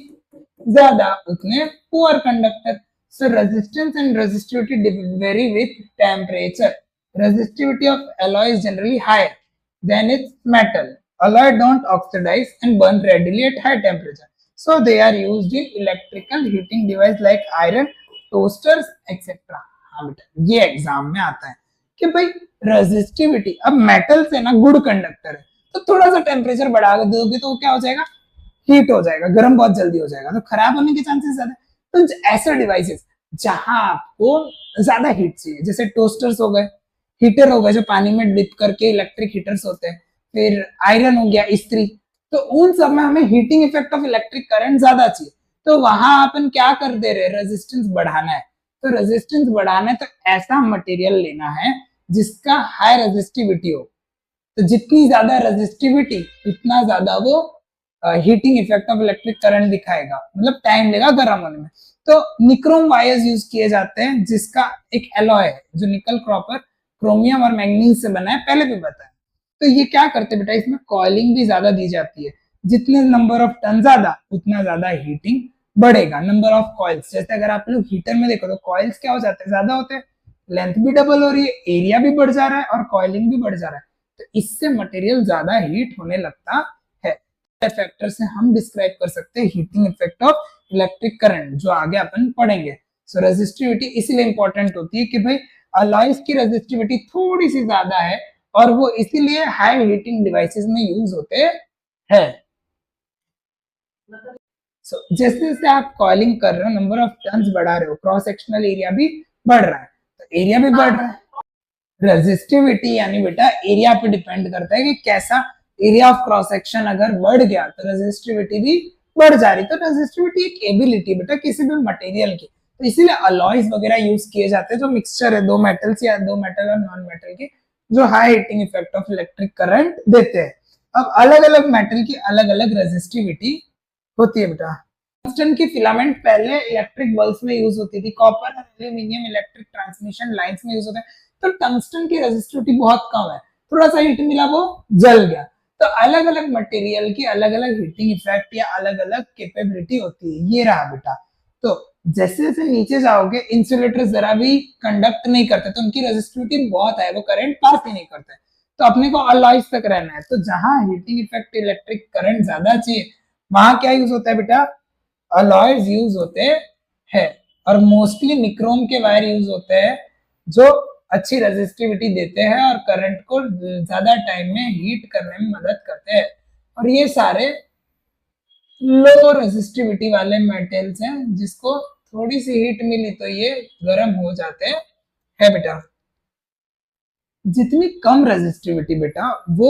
ज्यादा उतने poor conductor. So resistance and resistivity vary with temperature. Resistivity of alloy is generally higher than its metal. Alloy don't oxidize and burn readily at high temperature. So they are used in electrical heating device like iron, toasters, etc. हाँ बेटा, ये exam में आता है कि भाई resistivity, अब metal से ना गुड कंडक्टर है तो थोड़ा सा टेम्परेचर बढ़ा दोगे तो क्या हो जाएगा, हीट हो जाएगा, गर्म बहुत जल्दी हो जाएगा, तो खराब होने के चांसेस ज्यादा। तो ऐसे डिवाइसेस जहां आपको ज्यादा हीट चाहिए, जैसे टोस्टर्स हो गए, हीटर हो गए जो पानी में डिप करके इलेक्ट्रिक हीटर्स होते हैं, फिर आयरन हो गया, इस्त्री, तो उन सब में हमें heating effect of electric current ज्यादा चाहिए। तो वहां अपन क्या कर दे रहे, रेजिस्टेंस बढ़ाना है। तो रेजिस्टेंस बढ़ाना है तो ऐसा मटेरियल लेना है जिसका हाई रेजिस्टिविटी हो, तो जितनी ज्यादा रेजिस्टिविटी उतना ज्यादा वो heating effect of electric current दिखाएगा, मतलब टाइम लेगा गर्म होने में। तो निक्रोम वायर्स यूज किए जाते हैं जिसका एक एलॉय है जो निकल कॉपर क्रोमियम और मैग्नीज से बना है, पहले भी बताया। तो ये क्या करते हैं बेटा, इसमें कॉइलिंग भी ज्यादा दी जाती है, जितने नंबर ऑफ टन ज्यादा उतना ज्यादा हीटिंग बढ़ेगा। नंबर ऑफ कॉइल्स, जैसे अगर आप लोग हीटर में देखो तो कॉइल्स क्या हो जाते हैं, ज्यादा होते हैं, लेंथ भी डबल हो रही है, एरिया भी बढ़ जा रहा है और कॉइलिंग भी बढ़ जा रहा है, तो इससे मटेरियल ज्यादा हीट होने लगता है। फैक्टर से हम डिस्क्राइब कर सकते हैं heating effect of electric current, जो आगे अपन पढ़ेंगे। सो रेजिस्टिविटी इसीलिए इंपॉर्टेंट होती है कि भाई अलॉयज की रेजिस्टिविटी थोड़ी सी ज्यादा है और वो इसीलिए हाई हीटिंग डिवाइसेस में यूज होते हैं। सो जैसे जैसे आप कॉइलिंग कर रहे हो, नंबर ऑफ टर्न्स बढ़ा रहे हो, क्रॉस सेक्शनल एरिया भी बढ़ रहा है, तो एरिया भी बढ़ रहा है। रेजिस्टिविटी यानी बेटा एरिया पे डिपेंड करता है कि कैसा एरिया ऑफ क्रॉस सेक्शन अगर बढ़ गया तो रेजिस्टिविटी भी बढ़ जा रही। तो रेजिस्टिविटी एक एबिलिटी बेटा किसी भी मटेरियल की, तो इसीलिए अलॉयज वगैरह यूज किए जाते हैं जो मिक्सचर है दो मेटल्स या दो मेटल और नॉन मेटल के, जो high heating effect of electric current देते हैं। अब अलग अलग मेटल की अलग अलग रेजिस्टिविटी होती है बेटा। टंगस्टन की फिलामेंट पहले इलेक्ट्रिक बल्ब्स में यूज होती थी, कॉपर और एल्यूमिनियम इलेक्ट्रिक ट्रांसमिशन लाइंस में यूज होता है। तो टंगस्टन की रेजिस्टिविटी बहुत कम है, थोड़ा सा हीट मिला वो जल गया। तो अलग अलग मटेरियल की अलग अलग हीटिंग इफेक्ट या अलग अलग कैपेबिलिटी होती है। ये रहा बेटा। तो जैसे जैसे नीचे जाओगे, इंसुलेटर जरा भी कंडक्ट नहीं करते तो उनकी रेजिस्टिविटी बहुत है, वो करंट पास ही नहीं करते। तो अपने को अलॉयज तक रहना है। तो जहां हीटिंग इफेक्ट इलेक्ट्रिक करंट ज्यादा चाहिए वहां क्या यूज होता है बेटा, अलॉयज यूज होते हैं। और मोस्टली निक्रोम के वायर यूज होते हैं जो अच्छी रेजिस्टिविटी देते हैं और करंट को ज्यादा टाइम में हीट करने में मदद करते हैं। और ये सारे लो रेजिस्टिविटी वाले मेटल्स हैं जिसको थोड़ी सी हीट मिली तो ये गर्म हो जाते हैं बेटा। जितनी कम रेजिस्टिविटी बेटा वो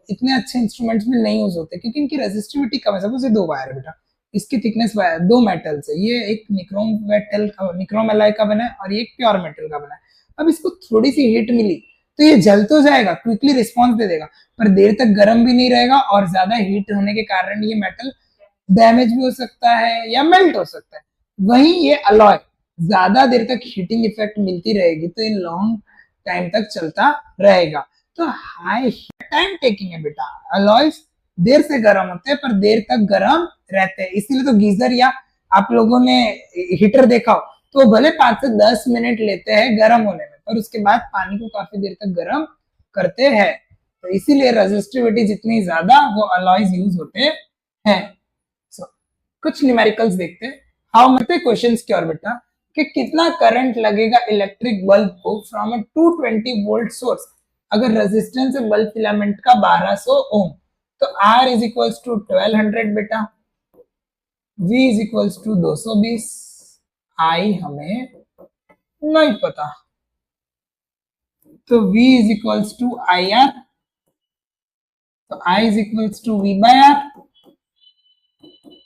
इतने अच्छे इंस्ट्रूमेंट्स में नहीं यूज होते क्योंकि इनकी रेजिस्टिविटी कम है। सपोज ये दो वायर है बेटा, इसकी थिकनेस वायर दो मेटल्स है, ये एक निक्रोम मेटल का निक्रोम एलॉय का बना है और ये एक प्योर मेटल का बना है। अब इसको थोड़ी सी हीट मिली तो ये जल तो जाएगा, क्विकली रिस्पॉन्स दे देगा, पर देर तक गर्म भी नहीं रहेगा और ज्यादा हीट होने के कारण ये मेटल डैमेज भी हो सकता है या मेल्ट हो सकता है। वहीं ये अलॉय ज्यादा देर तक हीटिंग इफेक्ट मिलती रहेगी तो ये लॉन्ग टाइम तक चलता रहेगा। तो हाई टाइम टेकिंग है बेटा। अलॉयज देर से गर्म होते हैं पर देर तक गर्म रहते हैं, इसीलिए तो गीजर या आप लोगों ने हीटर देखा हो तो भले 5 से 10 मिनट लेते हैं गर्म होने में, पर उसके बाद पानी को काफी देर तक गर्म करते हैं। तो इसीलिए रेजिस्टिविटी जितनी ज्यादा वो अलॉयज यूज होते हैं। So, कुछ न्यूमेरिकल्स देखते हैं। हाउ मच क्वेश्चंस की और बेटा कि कितना करंट लगेगा इलेक्ट्रिक बल्ब को फ्रॉम अ 220 वोल्ट सोर्स अगर रेजिस्टेंस है बल्ब फिलामेंट का 1200 ओम। तो R इज इक्वल्स टू 1200 बेटा, V is equals to 220, I हमें नहीं पता, तो V is equals to IR, तो I is equals to V by R।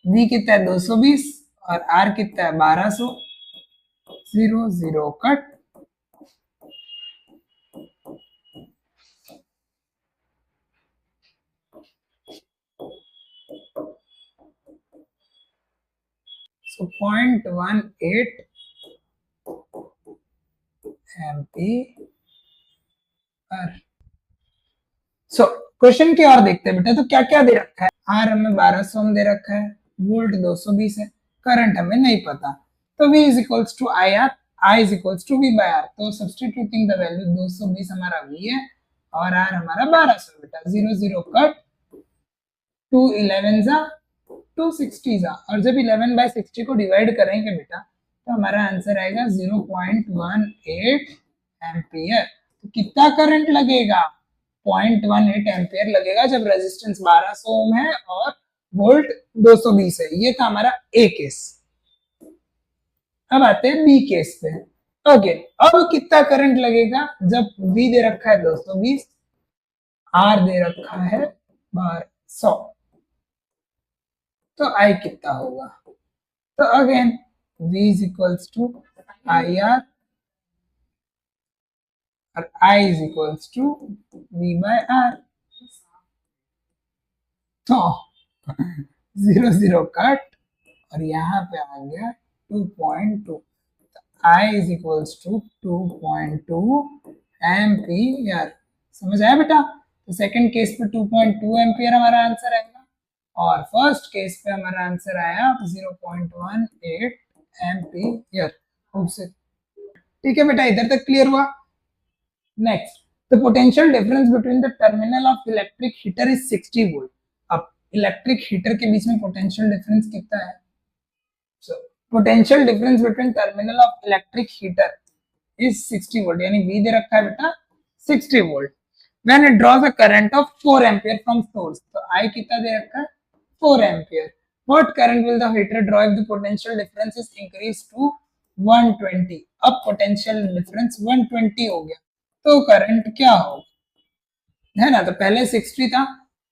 V कितना है 220 और R कितना है 1200, 0 0 cut. So 0.18 ampere. So question की और देखते हैं बेटा। तो क्या क्या दे रखा है, आर हमें 1200 ओम दे रखा है, वोल्ट 220 है, करंट हमें नहीं पता। तो V is equals to I R, I is equals to V by R। तो सब्स्टिट्यूटिंग द वैल्यू 220 हमारा V है और R हमारा 1200 बेटा, 0 0 कट, 2 11 जा 260 जा, और जब 11 बाय 60 को डिवाइड करेंगे बेटा तो हमारा आंसर आएगा 0.18 एम्पियर। तो कितना करंट लगेगा, 0.18 एम्पियर लगेगा जब रेजिस्टेंस 1200 ओम है और वोल्ट 220 है। ये था हमारा ए केस। अब आते हैं बी केस पे। ओके, अब कितना करंट लगेगा जब V दे रखा है 220, R दे रखा है 1200, तो I कितना होगा। तो again V is equals to I R और I is equals to V by R। तो 0 0 कट और यहाँ पे आ गया 2.2, I is equals to 2.2 ampere. समझ आया बेटा। तो सेकंड केस पे 2.2 एम्पियर हमारा आंसर आएगा और फर्स्ट केस पे हमारा आंसर आया 0.18 एम्पियर। ठीक है बेटा, इधर तक क्लियर हुआ। Next, the potential difference between the terminal of electric heater is 60 volt. अब इलेक्ट्रिक हीटर के बीच में पोटेंशियल डिफरेंस कितना है। So, potential difference between terminal of electric heater is 60 volt, यानी V दे रखा है बेटा 60 volt. When it draws a current of 4 ampere from source, तो I कितना दे रखा है 4 ampere. What current will the heater draw if the potential difference is increased to 120? अब potential difference 120 हो गया तो करंट क्या होगा, है ना। तो पहले 60 था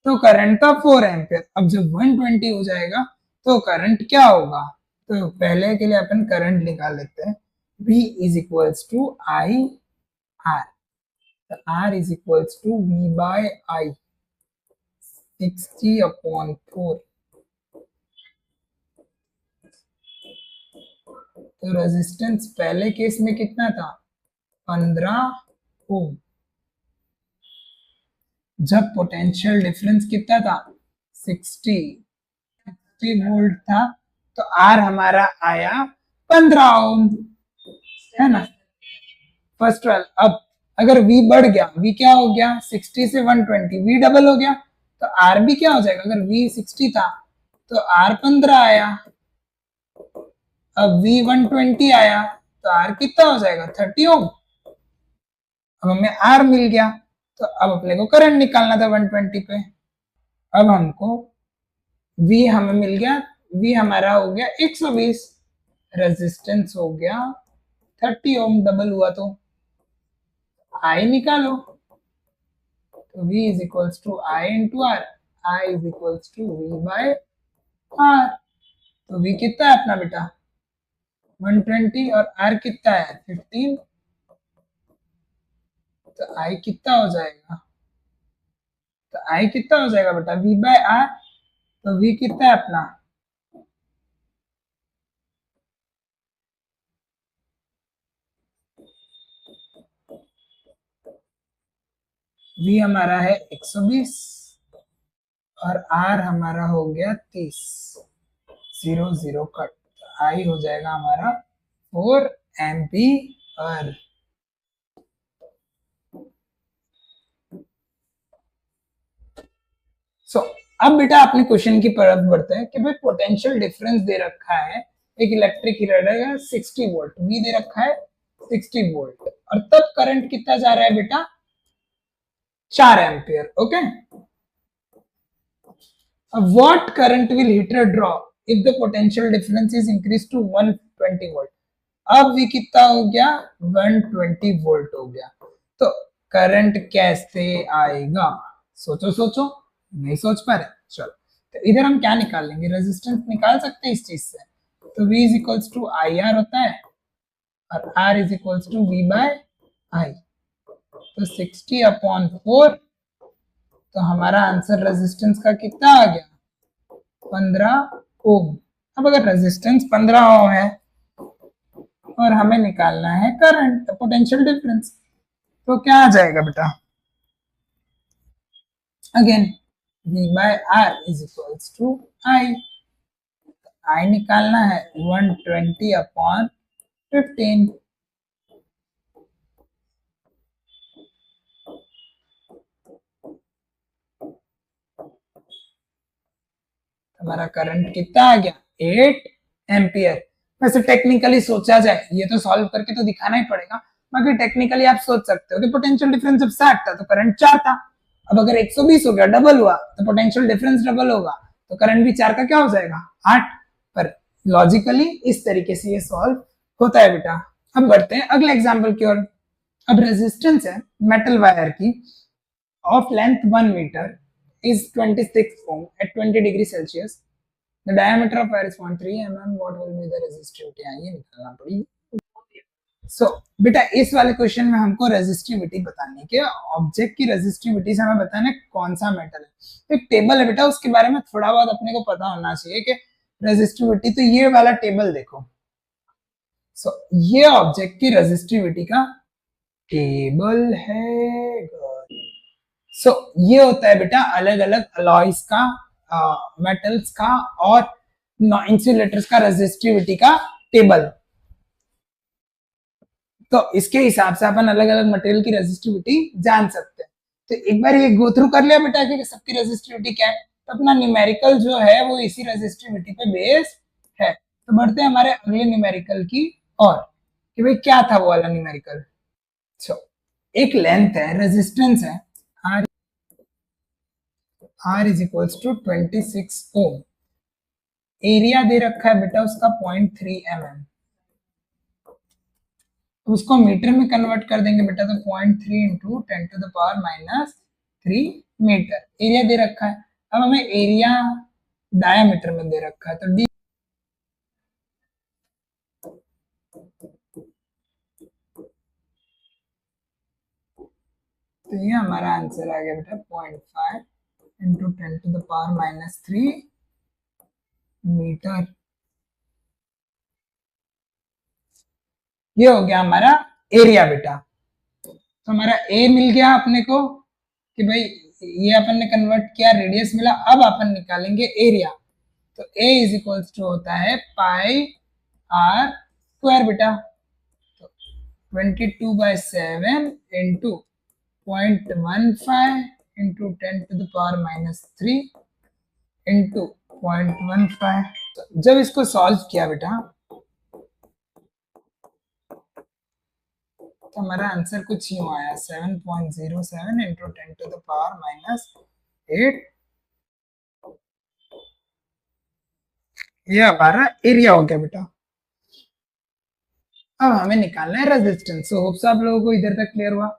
तो करंट था 4 एम्पियर, अब जब 120 हो जाएगा तो करंट क्या होगा? तो पहले के लिए अपन करंट निकाल लेते हैं। V is equals to I R, तो R is equals to V by I 60/4। तो रेजिस्टेंस पहले केस में कितना था? 15 ओम। जब पोटेंशियल डिफरेंस कितना था? 60 वोल्ट था, तो आर हमारा आया 15 ओम, है ना। फर्स्ट वाला। अब अगर V बढ़ गया, V क्या हो गया? 60 से 120, V डबल हो गया, तो R भी क्या हो जाएगा? अगर V 60 था तो R 15 आया। अब V 120 आया तो R कितना हो जाएगा? 30 ओम। अब हमें R मिल गया, तो अब अपने को करंट निकालना था 120 पे। अब हमको V हमें मिल गया, V हमारा हो गया 120, रेजिस्टेंस हो गया 30 ओम, डबल हुआ तो I निकालो। तो V is equals to I into R, I is equals to V by R। तो V कितना है अपना बेटा? 120, और R कितना है? 15। तो I कितना हो जाएगा? तो I कितना हो जाएगा बेटा? V by R। तो V कितना है अपना? V हमारा है 120 और R हमारा हो गया 30। 0 0 कट, I हो जाएगा हमारा 4 एम्पीयर। सो अब बेटा अपने क्वेश्चन की तरफ बढ़ते हैं कि भाई पोटेंशियल डिफरेंस दे रखा है, एक इलेक्ट्रिक हीटर है 60 वोल्ट, V दे रखा है 60 वोल्ट, और तब करंट कितना जा रहा है बेटा? 4 ampere. Okay, what current will heater draw if the potential difference is increase to 120 volt? अब V कितना हो गया? 120 वोल्ट हो गया। तो करंट कैसे आएगा? सोचो सोचो, नहीं सोच पा रहे? चलो, तो इधर हम क्या निकाल लेंगे? रेजिस्टेंस निकाल सकते हैं इस चीज से। तो V is equals to I R होता है, और R is equals to V by I। तो 60/4, तो हमारा आंसर रेजिस्टेंस का कितना आ गया? 15 ओम। अब अगर रेजिस्टेंस 15 ओम है और हमें निकालना है करंट, पोटेंशियल डिफरेंस, तो क्या आ जाएगा बेटा? Again V by R is equals to I। I निकालना है 120/15। हमारा करंट कितना आ गया? 8 एम्पियर। वैसे टेक्निकली सोचा जाए, ये तो सॉल्व करके तो दिखाना ही पड़ेगा, बाकी टेक्निकली आप सोच सकते हो कि पोटेंशियल डिफरेंस जब 60 था तो करंट 4 था। अब अगर 120 हो गया, डबल हुआ, तो पोटेंशियल डिफरेंस डबल होगा, तो करंट भी 4 का क्या हो जाएगा? 8। पर लॉजिकली इस तरीके से ये सॉल्व होता है बेटा। अब बढ़ते हैं अगले एग्जाम्पल की ओर। अब रेजिस्टेंस है मेटल वायर की of length 1 meter is 26 ohm at 20 degree Celsius. The diameter of wire is 0.3 mm. What will be the resistivity? ये निकालना पड़ेगी। सो बेटा इस वाले क्वेश्चन में हमको रेजिस्टिविटी बतानी है, ऑब्जेक्ट की रेजिस्टिविटी से हमें बताना है कौन सा मेटल है। एक टेबल है बेटा, उसके बारे में थोड़ा बहुत अपने को पता होना चाहिए कि रेजिस्टिविटी, तो ये वाला टेबल देखो। सो ये ऑब्जेक्ट की रेजिस्टिविटी का टेबल है। सो ये होता है बेटा अलग अलग अलॉयज का, मेटल्स का और इंसुलेटर्स का रेजिस्टिविटी का टेबल। तो इसके हिसाब से अपन अलग अलग मटेरियल की रेजिस्टिविटी जान सकते हैं। तो एक बार ये गो थ्रू कर लिया बेटा कि सबकी रेजिस्टिविटी क्या है, तो अपना न्यूमेरिकल जो है वो इसी रेजिस्टिविटी पे बेस्ड है। तो बढ़ते हैं हमारे अगले न्यूमेरिकल की और, कि भाई क्या था वो वाला न्यूमेरिकल। सो एक लेंथ है, रेजिस्टेंस है R is equals to 26 ohm. Area दे रखा है बेटा उसका 0.3 mm। तो उसको मीटर में कन्वर्ट कर देंगे बेटा, तो 0.3 इंटू 10⁻³ -3 मीटर एरिया दे रखा है। अब हमें एरिया डायमीटर में दे रखा है, तो डी, तो ये हमारा आंसर आ गया बेटा 0.5 इंटू 10⁻³ मीटर। ये हो गया हमारा एरिया बेटा। तो हमारा ए मिल गया अपने को कि भाई ये अपन ने कन्वर्ट किया, रेडियस मिला। अब अपन निकालेंगे एरिया। तो ए इज इक्वल्स टू होता है पाई आर स्क्वायर बेटा। तो 22/7 इंटू 0.15 इंटू 10⁻³ इंटू 0.15। जब इसको सॉल्व किया बेटा तो हमारा आंसर कुछ यूं आया 7.07 इंटू 10⁻⁸ ये हमारा एरिया हो गया बेटा। अब हमें निकालना है रेजिस्टेंस। सो होप्स आप लोगों को इधर तक क्लियर हुआ।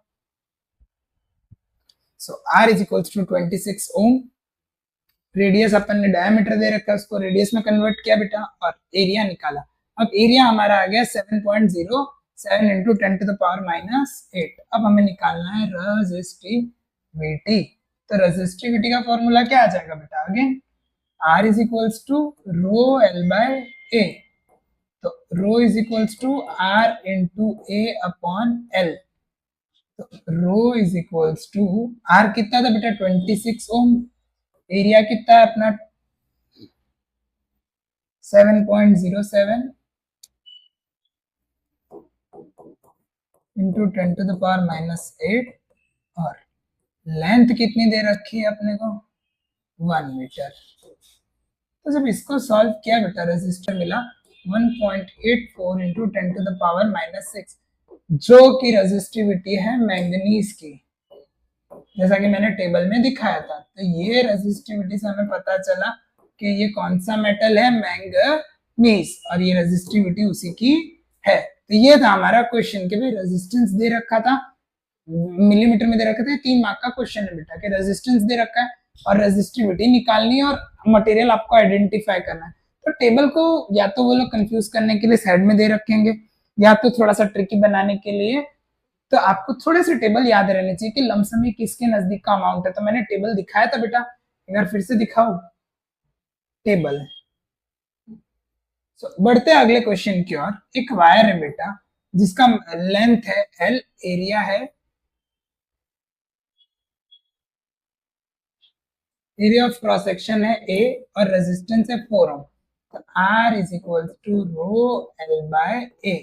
So R is equals to 26 ohm. Radius अपन ने डायमीटर दे रखा है, उसको रेडियस में कन्वर्ट किया बेटा और एरिया निकाला। अब एरिया हमारा आ गया 7.07 इंटू 10⁻⁸। अब हमें निकालना है रेजिस्टिविटी। तो रेजिस्टिविटी का फॉर्मूला क्या आ जाएगा बेटा? Again R is equals to rho L by A। तो rho is equals to R into A upon L। तो rho is equals to R कितना था बेटा? 26 ओम। एरिया कितना है अपना? 7.07 इंटू 10⁻⁸ और लेंथ कितनी दे रखी है अपने को? 1 मीटर। तो जब इसको सॉल्व किया बेटा रेजिस्टर मिला 1.84 इंटू 10⁻⁻6 जो कि रेजिस्टिविटी है मैंगनीज की, जैसा कि मैंने टेबल में दिखाया था। तो ये रेजिस्टिविटी से हमें पता चला कि ये कौन सा मेटल है? मैंगनीज। और ये रेजिस्टिविटी उसी की है। तो ये था हमारा क्वेश्चन कि भाई रेजिस्टेंस दे रखा था, मिलीमीटर में दे रखा था। 3 मार्क का क्वेश्चन है बेटा कि रेजिस्टेंस दे रखा है और रेजिस्टिविटी निकालनी है और मटेरियल आपको आइडेंटिफाई करना है। तो टेबल को या तो वो लोग कंफ्यूज करने के लिए साइड में दे रखेंगे या तो थोड़ा सा ट्रिकी बनाने के लिए। तो आपको थोड़े से टेबल याद रहने चाहिए कि लमसम में किसके नजदीक का अमाउंट है। तो मैंने टेबल दिखाया था बेटा, एक बार फिर से दिखाओ टेबल। बढ़ते हैं अगले क्वेश्चन की ओर। एक वायर है बेटा जिसका लेंथ है L, एरिया है, एरिया ऑफ क्रॉस सेक्शन है A और रेजिस्टेंस है 4 ओम। तो R is equal to rho L by A।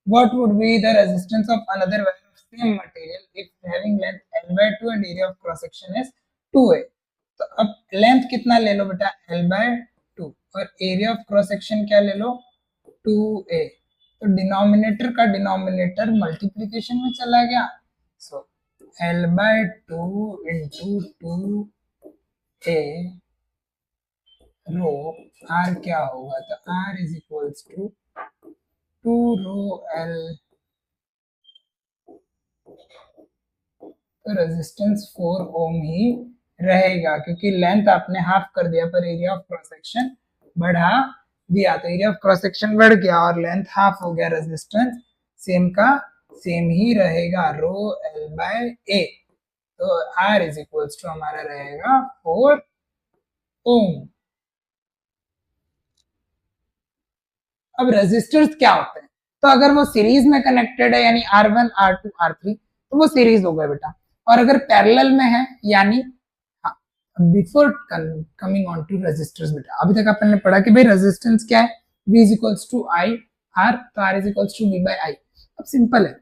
What would be the resistance of another wire of same material if having length L by 2 and area of cross section is 2A? तो अब length कितना ले लो बेटा? L by 2 और area of cross section क्या ले लो? 2A। तो denominator का डिनोमिनेटर मल्टीप्लीकेशन में चला गया। So L by 2 into 2A rho R क्या होगा? तो R is equals to 2 rho L। तो रेजिस्टेंस 4 ओम ही रहेगा क्योंकि लेंथ आपने हाफ कर दिया पर एरिया ऑफ क्रॉस सेक्शन बढ़ा दिया। तो एरिया ऑफ क्रॉस सेक्शन बढ़ गया और लेंथ हाफ हो गया। रेजिस्टेंस सेम का सेम ही रहेगा, रो L बाय A। तो R इज इक्वल्स टू हमारा रहेगा 4 ओम। अब रेजिस्टर्स क्या होते हैं? तो अगर वो सीरीज में कनेक्टेड है यानी R1, R2, R3 तो वो सीरीज हो गए बेटा। और अगर पैरेलल में है यानी before coming on to resistors बेटा, अभी तक अपन ने पढ़ा कि भाई रेजिस्टेंस क्या है? V is equals to I R, तो R is equals to V by I। अब सिंपल है,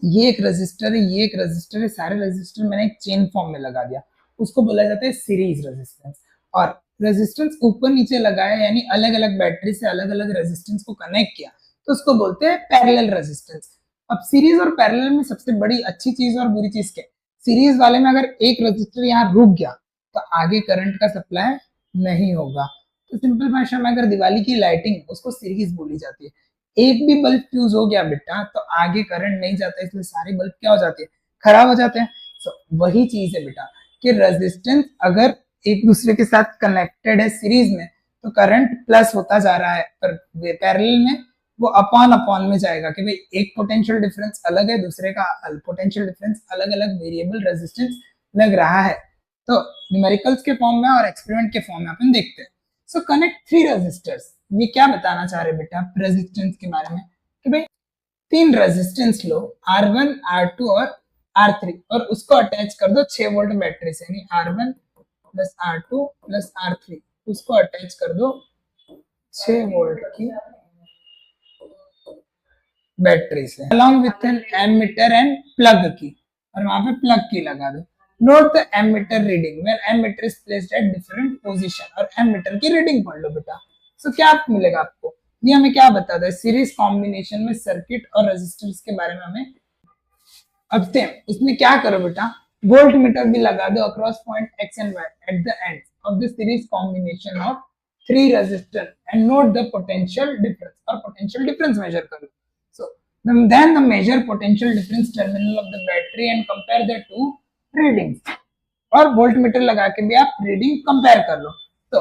ये एक रेजिस्टर है, ये एक रेजिस्टर है, सारे रेजिस्टर मैंने एक चेन फॉर्म में लगा दिया, उसको बोला जाता है सीरीज रेजिस्टेंस। और रेजिस्टेंस ऊपर नीचे लगाया यानी अलग अलग बैटरी से अलग अलग रेजिस्टेंस को कनेक्ट किया तो उसको बोलते हैं पैरेलल रेजिस्टेंस। अब सीरीज और पैरेलल में सबसे बड़ी अच्छी चीज और बुरी चीज क्या है? सीरीज वाले में अगर एक रेजिस्टर यहाँ रुक गया तो आगे करंट का सप्लाई नहीं होगा। तो सिंपल भाषा में अगर दिवाली की लाइटिंग उसको सीरीज बोली जाती है। एक भी बल्ब फ्यूज हो गया बेटा तो आगे करंट नहीं जाता, इसलिए सारे बल्ब क्या हो जाते हैं? खराब हो जाते हैं। तो वही चीज है बेटा कि रेजिस्टेंस अगर एक दूसरे के साथ कनेक्टेड है सीरीज में, तो करंट प्लस होता जा रहा है, पर पैरेलल में वो अपॉन अपॉन में जाएगा कि भाई एक पोटेंशियल डिफरेंस अलग है, दूसरे का पोटेंशियल डिफरेंस अलग अलग वेरिएबल रेजिस्टेंस लग रहा है। तो न्यूमेरिकल्स के फॉर्म में और एक्सपेरिमेंट के फॉर्म में अपन देखते हैं। सो कनेक्ट 3 रेजिस्टर्स, ये क्या बताना चाह रहे बेटा रेजिस्टेंस के बारे में कि भाई 3 रेजिस्टेंस लो R1, R2 और R3 और उसको अटैच कर दो 6 वोल्ट बैटरी से, यानी R1 plus R2 plus R3 उसको अटैच कर दो 6 वोल्ट की बैटरी से along with an ammeter and plug key, और वहां पे प्लग की लगा दो। Note the ammeter reading when ammeter is placed at different position, और एमीटर की रीडिंग पढ़ लो बेटा। सो क्या मिलेगा आपको, ये हमें क्या बताता है सीरीज कॉम्बिनेशन में सर्किट और रेजिस्टेंस के बारे में हमें। अब सेम इसमें क्या करो बेटा, वोल्ट मीटर भी लगा दो across point X and Y at the end of the series combination of 3 resistor and note the potential difference, और पोटेंशियल डिफरेंस मेजर करो। So then the measure potential difference terminal of the battery and compare the two readings, और volt meter लगा के भी आप reading compare कर लो। तो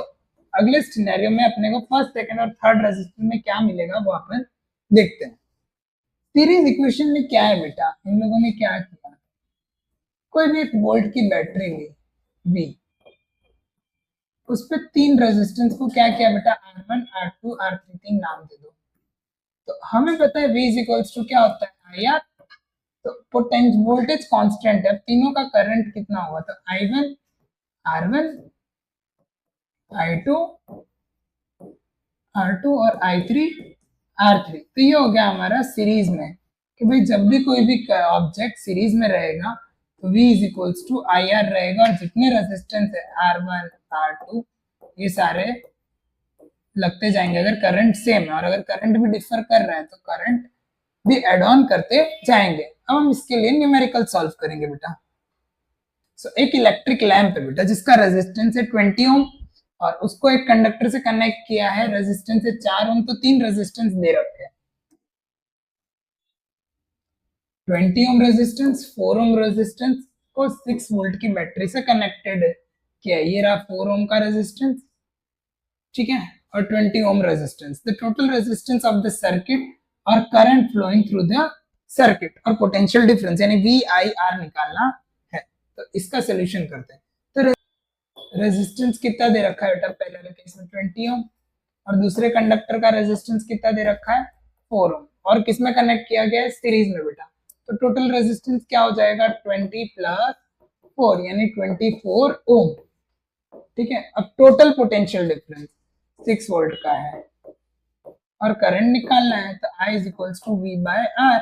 अगले सिनेरियो में अपने को फर्स्ट, सेकंड और थर्ड रेजिस्टर में क्या मिलेगा वो अपन देखते हैं। सीरीज इक्वेशन में क्या है बेटा, इन लोगों ने क्या किया, कोई भी एक वोल्ट की बैटरी ली V, उस पर 3 रेजिस्टेंस को क्या किया बेटा R1, R2, R3 3 नाम दे दो। तो हमें पता है V इज इक्वल्स टू क्या होता है IR, तो पोटेंशियल वोल्टेज कांस्टेंट है, तीनों का करंट कितना होगा, तो I1 R1 I2 R2 और I3 R3। तो ये हो गया हमारा सीरीज में कि भाई जब भी कोई भी ऑब्जेक्ट सीरीज में रहेगा तो V is equals to IR रहेगा, और जितने रेजिस्टेंस है R1 R2 ये सारे लगते जाएंगे अगर करंट सेम है, और अगर करंट भी डिफर कर रहा है तो करंट भी एड ऑन करते जाएंगे। अब हम इसके लिए न्यूमेरिकल सॉल्व करेंगे बेटा। सो एक इलेक्ट्रिक लैंप है बेटा जिसका रेजिस्टेंस है 20 ओम, और उसको एक कंडक्टर से कनेक्ट किया है, रेजिस्टेंस है 4 ओम, तो 3 रेजिस्टेंस दे रखे हैं, 20 ओम रेजिस्टेंस, 4 ओम रेजिस्टेंस को 6 वोल्ट की बैटरी से कनेक्टेड किया। ये रहा 4 ओम का रेजिस्टेंस, ठीक है, और 20 ohm resistance. The total resistance of the circuit और current flowing through the circuit और पोटेंशियल डिफरेंस यानी VIR निकालना है। तो इसका सॉल्यूशन करते हैं। तो रेजिस्टेंस कितना दे रखा है बेटा, पहले वाले केस में 20 ओम, और दूसरे कंडक्टर का रेजिस्टेंस कितना दे रखा है 4 ओम, और किसमें कनेक्ट किया गया है सीरीज में बेटा। तो टोटल रेजिस्टेंस क्या हो जाएगा 20 प्लस 4 यानी 24 ओम, ठीक है। अब टोटल पोटेंशियल डिफरेंस 6 वोल्ट का है और करंट निकालना है, तो I is equals to V by R,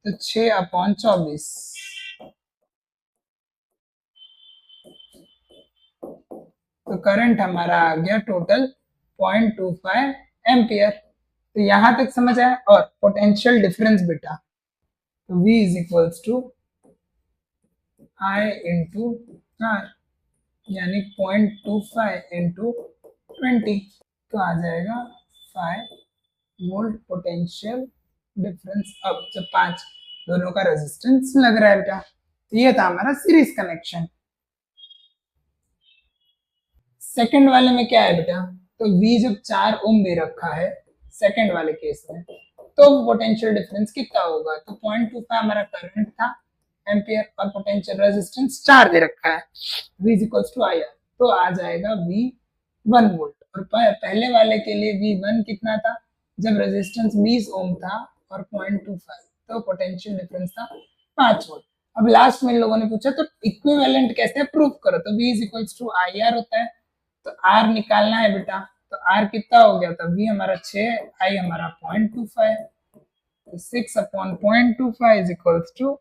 तो 6/24। तो करंट हमारा आ गया टोटल 0.25 एम्पियर। तो यहां तक समझ आया। और पोटेंशियल डिफरेंस बेटा, तो V is equals to I into R यानी 0.25 इंटू 20, तो आ जाएगा 5 वोल्ट पोटेंशियल डिफरेंस। अब जब 5 दोनों का रेजिस्टेंस लग रहा है बेटा, तो ये था हमारा सीरीज कनेक्शन। सेकंड वाले में क्या है बेटा, तो V जब 4 ओम दे रखा है सेकंड वाले केस में, तो पोटेंशियल डिफरेंस कितना होगा, तो 0.25 हमारा करंट था एम्पियर और पोटेंशियल रेजिस्टेंस 4 दे रखा है, V is equals to IR, तो आ जाएगा V 1 वोल्ट। और पहले वाले के लिए V1 कितना था, जब रेजिस्टेंस 20 ओम था और 0.25, तो पोटेंशियल डिफरेंस था 5 वोल्ट। अब लास्ट में इन लोगों ने पूछा तो इक्विवेलेंट कैसे प्रूव करो, तो V is equals to IR होता है, तो R निकालना है बेटा, तो R कितना हो गया था, V हमारा 6, I हमारा 0.25, तो 6/0.25 इज इक्वल्स टू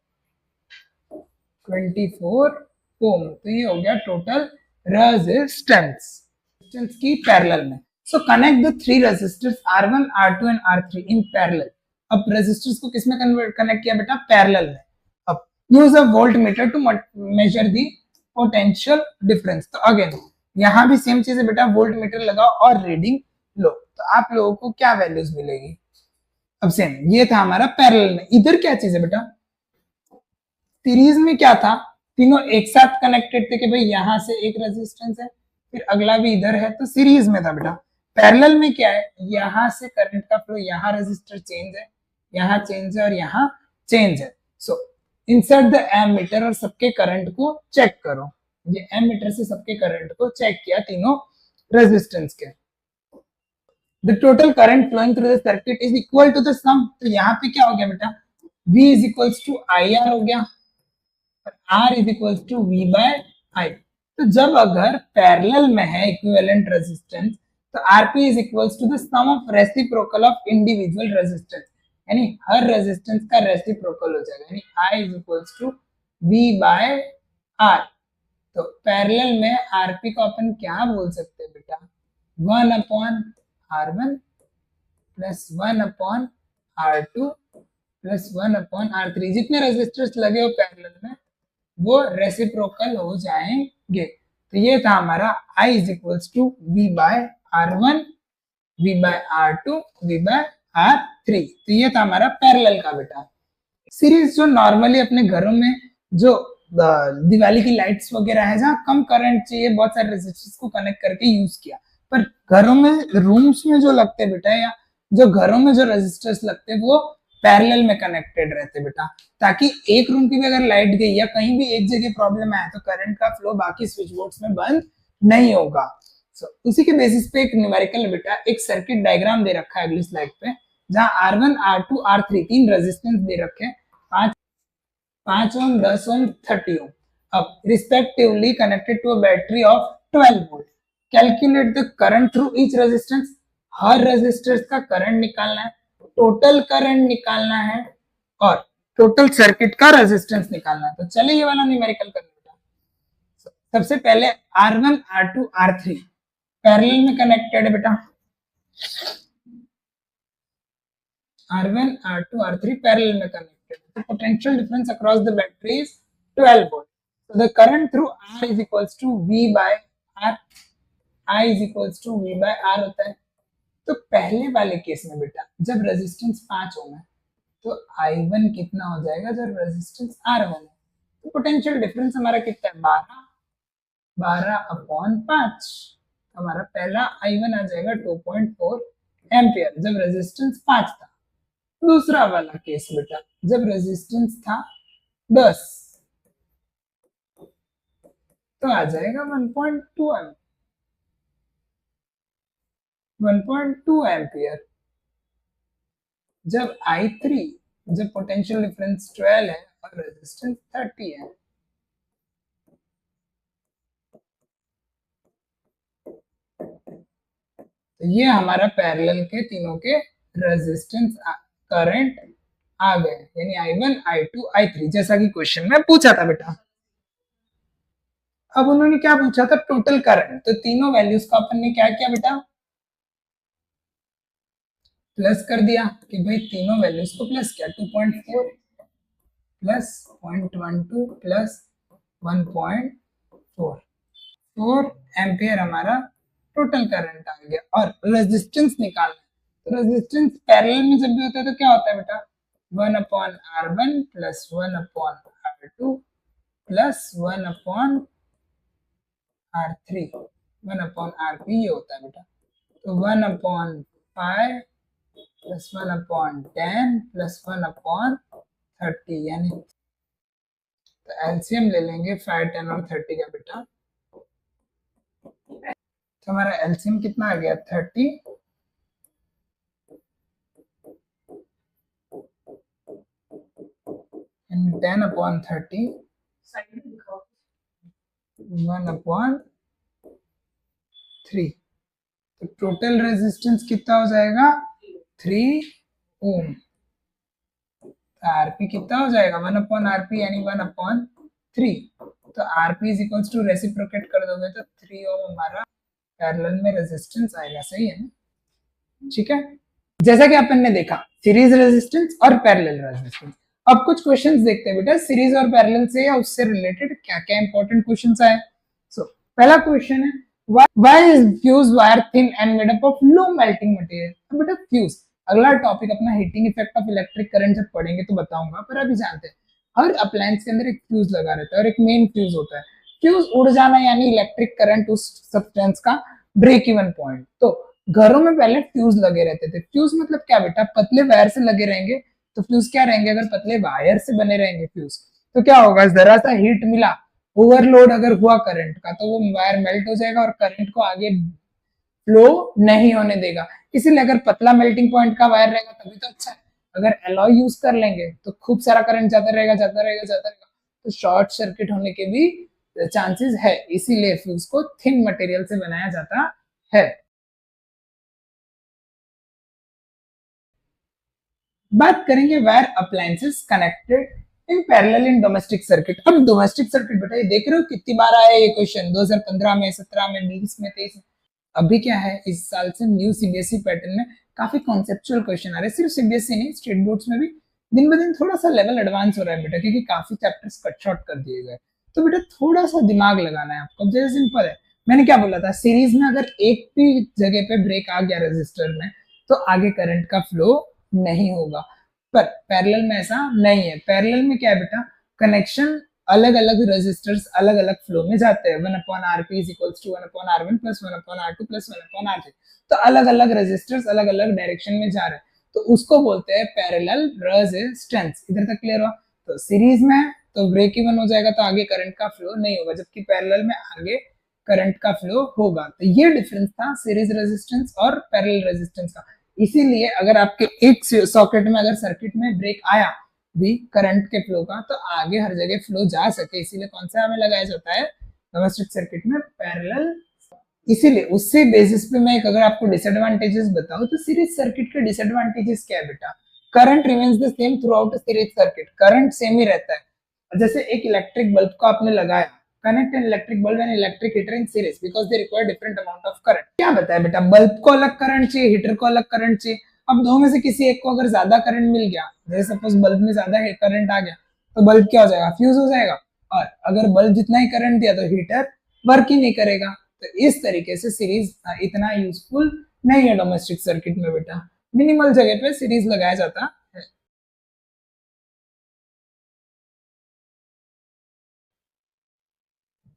24 ओम। तो ये हो गया टोटल रेजिस्टेंस की पैरेलल में। So connect the 3 resistors R1, R2 and R3 in parallel. अब रेजिस्टर्स को किसमें कनेक्ट किया बेटा, पैरेलल में। अब use a voltmeter to measure the potential difference. तो अगेन यहाँ भी सेम चीज है बेटा, वोल्ट मीटर लगाओ और रीडिंग लो, तो आप लोगों को क्या वैल्यूज मिलेगी। अब सेम ये था हमारा पैरेलल में। इधर क्या चीज है बेटा, सीरीज में क्या था, तीनों एक साथ कनेक्टेड थे कि भाई यहां से एक रेजिस्टेंस है, फिर अगला भी इधर है, तो सीरीज में था बेटा। पैरेलल में क्या है, यहां से करंट का फ्लो, यहां रेजिस्टर चेंज है, यहां चेंज है और यहां चेंज है। सो इंसर्ट द एमीटर और सबके करंट को चेक करो। ये एमीटर से सबके करंट को चेक किया तीनों रेजिस्टेंस के। The total current flowing through the circuit is equal to the sum. तो यहाँ पे क्या हो गया बेटा, V is equals to I R हो गया और R is equals to V by I। तो जब अगर पैरेलल में है इक्विवेलेंट रेजिस्टेंस, तो RP is equals to the sum of reciprocal of individual resistance, यानी हर रेजिस्टेंस का रेसिप्रोकल हो जाएगा, यानी I is equals to V by R। तो पैरेलल में आरपी को अपन क्या बोल सकते हैं बेटा, 1 upon R1 plus 1 upon R2 plus 1 upon R3। जितने रेजिस्टर्स लगे हो पैरेलल में वो रेसिप्रोकल हो जाएंगे। तो ये था हमारा I is equals to V by R1 V by R2 V by R3। तो ये था हमारा पैरेलल का बेटा। सीरीज जो नॉर्मली अपने घरों में जो दिवाली की लाइट्स वगैरह है, जहाँ कम करंट चाहिए, बहुत सारे रेजिस्टर्स को कनेक्ट करके यूज किया। पर घरों में, रूम्स में जो लगते हैं बेटा, या जो घरों में जो रेजिस्टर्स लगते हैं वो पैरेलल में कनेक्टेड रहते बेटा, ताकि एक रूम की भी अगर लाइट गई या कहीं भी एक जगह प्रॉब्लम आया तो करंट का फ्लो बाकी स्विच बोर्ड्स में बंद नहीं होगा। उसी के बेसिस पे एक न्यूमेरिकल बेटा एक सर्किट डायग्राम दे रखा है अगली स्लाइड पे, जहाँ R1 R2 R3 तीन रेजिस्टेंस दे रखे हैं, 5 ओम, 10 ओम, 30 ओम, अब respectively connected to a battery of 12 volt. Calculate the current through each resistance. हर रेजिस्टेंस का करंट निकालना है, टोटल करंट निकालना है और टोटल सर्किट का रेजिस्टेंस निकालना है। तो चलिए ये वाला न्यूमेरिकल कर लेते हैं। सबसे पहले R1 R2 R3 पैरेलल में कनेक्टेड है बेटा, R1 R2 R3 पैरेलल में connected. The potential difference across the battery is 12 volt. So the current through R is equals to V by R. I is equals to V by R होता है। तो पहले वाले case में बेटा जब resistance 5 ओम है तो I1 कितना हो जाएगा जब रेजिस्टेंस R1 है, तो पोटेंशियल डिफरेंस हमारा कितना है, 12 अपॉन 5। हमारा पहला I1 आ जाएगा 2.4 एम्पियर जब रेजिस्टेंस 5 था। दूसरा वाला केस बेटा जब रेजिस्टेंस था 10 तो आ जाएगा 1.2 एम्पियर। जब I3, जब पोटेंशियल डिफरेंस 12 है और रेजिस्टेंस 30 है, तो ये हमारा पैरेलल के तीनों के रेजिस्टेंस करंट आ गए, यानी I1 I2 I3 जैसा कि क्वेश्चन में पूछा था बेटा। अब उन्होंने क्या पूछा था, टोटल करंट। तो तीनों वैल्यूज का अपन ने क्या किया बेटा, प्लस कर दिया कि भाई तीनों वैल्यूज को प्लस किया, 2.4 प्लस 0.12 प्लस 1.4, 4 एम्पियर हमारा टोटल करंट आ गया। और रेजिस्टेंस निकालना, तो रेजिस्टेंस पैरेलल में जब भी होता है तो क्या होता है बेटा, 1 upon R1 plus 1 upon R2 plus 1 upon R3, 1 upon RP ये होता है बेटा। तो 1 upon 5 plus 1 upon 10 plus 1 upon 30, यानी तो एलसीएम ले लेंगे 5, 10 और 30 का बेटा। तो हमारा एलसीएम कितना आ गया, 30 and 10 upon 30, 1 upon 3। तो टोटल रेजिस्टेंस कितना हो जाएगा, 3 ओम। आरपी कितना हो जाएगा, 1 अपॉन आरपी यानी 1 अपॉन 3। तो RP is equals to reciprocate कर दोगे तो 3 ओम हमारा पैरेलल में रेजिस्टेंस आएगा, सही है ना, ठीक है। जैसा कि अपन ने देखा सीरीज रेजिस्टेंस और पैरेलल रेजिस्टेंस। अब कुछ क्वेश्चंस देखते हैं बेटा सीरीज और पैरेलल से या उससे रिलेटेड क्या क्या इंपॉर्टेंट क्वेश्चंस आए। पहला क्वेश्चन है, why is fuse wire thin and made up of low melting material। अब बेटा फ्यूज, अगला टॉपिक अपना heating effect of electric current जब पढ़ेंगे तो बताऊंगा, पर अभी जानते हैं हर अप्लायंस के अंदर एक फ्यूज लगा रहता है और एक मेन फ्यूज होता है। फ्यूज उड़ जाना यानी इलेक्ट्रिक करंट उस सब्सटेंस का ब्रेक इवन पॉइंट। तो घरों में पहले फ्यूज लगे रहते थे। फ्यूज मतलब क्या बेटा, पतले वायर से लगे रहेंगे। तो फ्यूज क्या रहेंगे, अगर पतले वायर से बने रहेंगे फ्यूज तो क्या होगा, जरा सा हीट मिला, ओवरलोड अगर हुआ करंट का तो वो वायर मेल्ट हो जाएगा और करंट को आगे फ्लो नहीं होने देगा। इसीलिए अगर पतला मेल्टिंग पॉइंट का वायर रहेगा तभी तो अच्छा है। अगर एलॉय यूज कर लेंगे तो खूब सारा करंट जाता रहेगा जाता रहेगा जाता रहेगा, तो शॉर्ट सर्किट होने के भी चांसेस है। इसीलिए फ्यूज को थिन मटेरियल से बनाया जाता है। बात करेंगे wire appliances connected in parallel in domestic circuit. अब डोमेस्टिक सर्किट बेटा, ये देख रहे हो कितनी बार आया ये क्वेश्चन, 2015 में, 17 में, 20 में, 23 में। अभी क्या है, इस साल से न्यू सीबीएसई पैटर्न में काफी कॉन्सेप्चुअल क्वेश्चन आ रहे हैं। सिर्फ सीबीएसई नहीं, स्टेट बोर्ड्स में भी दिन ब दिन थोड़ा सा लेवल एडवांस हो रहा है बेटा, क्योंकि काफी चैप्टर्स कट शॉर्ट कर दिए गए। तो बेटा थोड़ा सा दिमाग लगाना है आपको। जैसे सिंपल है, मैंने क्या बोला था, सीरीज में अगर एक भी जगह पे ब्रेक आ गया रजिस्टर में तो आगे करंट का फ्लो नहीं होगा। पर पैरेलल में ऐसा नहीं है। पैरेलल में क्या है बेटा, कनेक्शन अलग अलग रेजिस्टर्स अलग अलग फ्लो में जाते हैं। 1/Rp is equals to 1/R1 plus 1/R2 plus 1/R3। तो अलग अलग रेजिस्टर्स अलग अलग डायरेक्शन में जा रहे हैं, तो उसको बोलते हैं पैरेलल रेजिस्टेंस। इधर तक क्लियर हुआ। तो सीरीज में तो ब्रेक इवन हो जाएगा, तो आगे करंट का फ्लो नहीं होगा, जबकि पैरेलल में आगे करंट का फ्लो होगा। तो ये डिफरेंस था सीरीज रेजिस्टेंस और पैरेलल रेजिस्टेंस का। इसीलिए अगर आपके एक सॉकेट में अगर सर्किट में ब्रेक आया भी करंट के फ्लो का, तो आगे हर जगह फ्लो जा सके, इसीलिए कौन सा हमें लगाया जाता है डोमेस्टिक सर्किट में, पैरेलल। इसीलिए उससे बेसिस पे मैं अगर आपको डिसएडवांटेजेस बताऊं तो सीरीज सर्किट के डिसएडवांटेजेस क्या है बेटा, current remains the same throughout series circuit, current same ही रहता है। जैसे एक इलेक्ट्रिक बल्ब को आपने लगाया, connect an electric bulb and electric heater in series because they require different amount of current. क्या बताया बेटा, बल्ब को अलग करंट चाहिए, हीटर को अलग करंट चाहिए। अब दो में से किसी एक को अगर ज्यादा करंट मिल गया, जैसे सपोज बल्ब में ज्यादा करंट आ गया, तो बल्ब क्या हो जाएगा, फ्यूज हो जाएगा। और अगर बल्ब जितना ही करंट दिया तो हीटर वर्क ही नहीं करेगा। तो इस तरीके से सीरीज इतना यूजफुल नहीं है डोमेस्टिक सर्किट में बेटा, मिनिमल जगह पे सीरीज लगाया जाता है।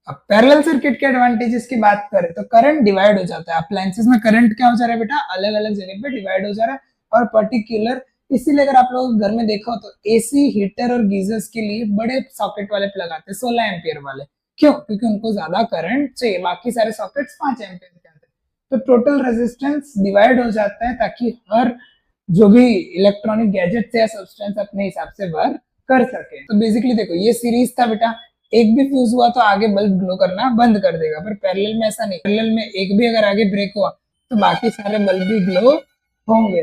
अब पैरेलल सर्किट के एडवांटेजेस की बात करें तो करंट डिवाइड हो जाता है। अप्लायंसेस में करंट क्या हो जा रहा है बेटा, अलग अलग जगह पे डिवाइड हो जा रहा है और पर्टिकुलर। इसीलिए अगर आप लोग घर में देखो तो एसी, हीटर और गीजर्स के लिए बड़े सॉकेट वाले प्लग आते हैं, 16 एम्पियर वाले। क्यों, क्योंकि उनको ज्यादा करंट चाहिए, बाकी सारे सॉकेट्स 5 एम्पियर के आते हैं। तो टोटल रेजिस्टेंस डिवाइड हो जाता है ताकि हर जो भी इलेक्ट्रॉनिक गैजेट या सब्सटेंस अपने हिसाब से वर्क कर सके। तो बेसिकली देखो, ये सीरीज था बेटा, एक भी फ्यूज हुआ तो आगे बल्ब ग्लो करना बंद कर देगा। पर पैरेलल में ऐसा नहीं, पैरेलल में एक भी अगर आगे ब्रेक हुआ तो बाकी सारे बल्ब भी ग्लो होंगे,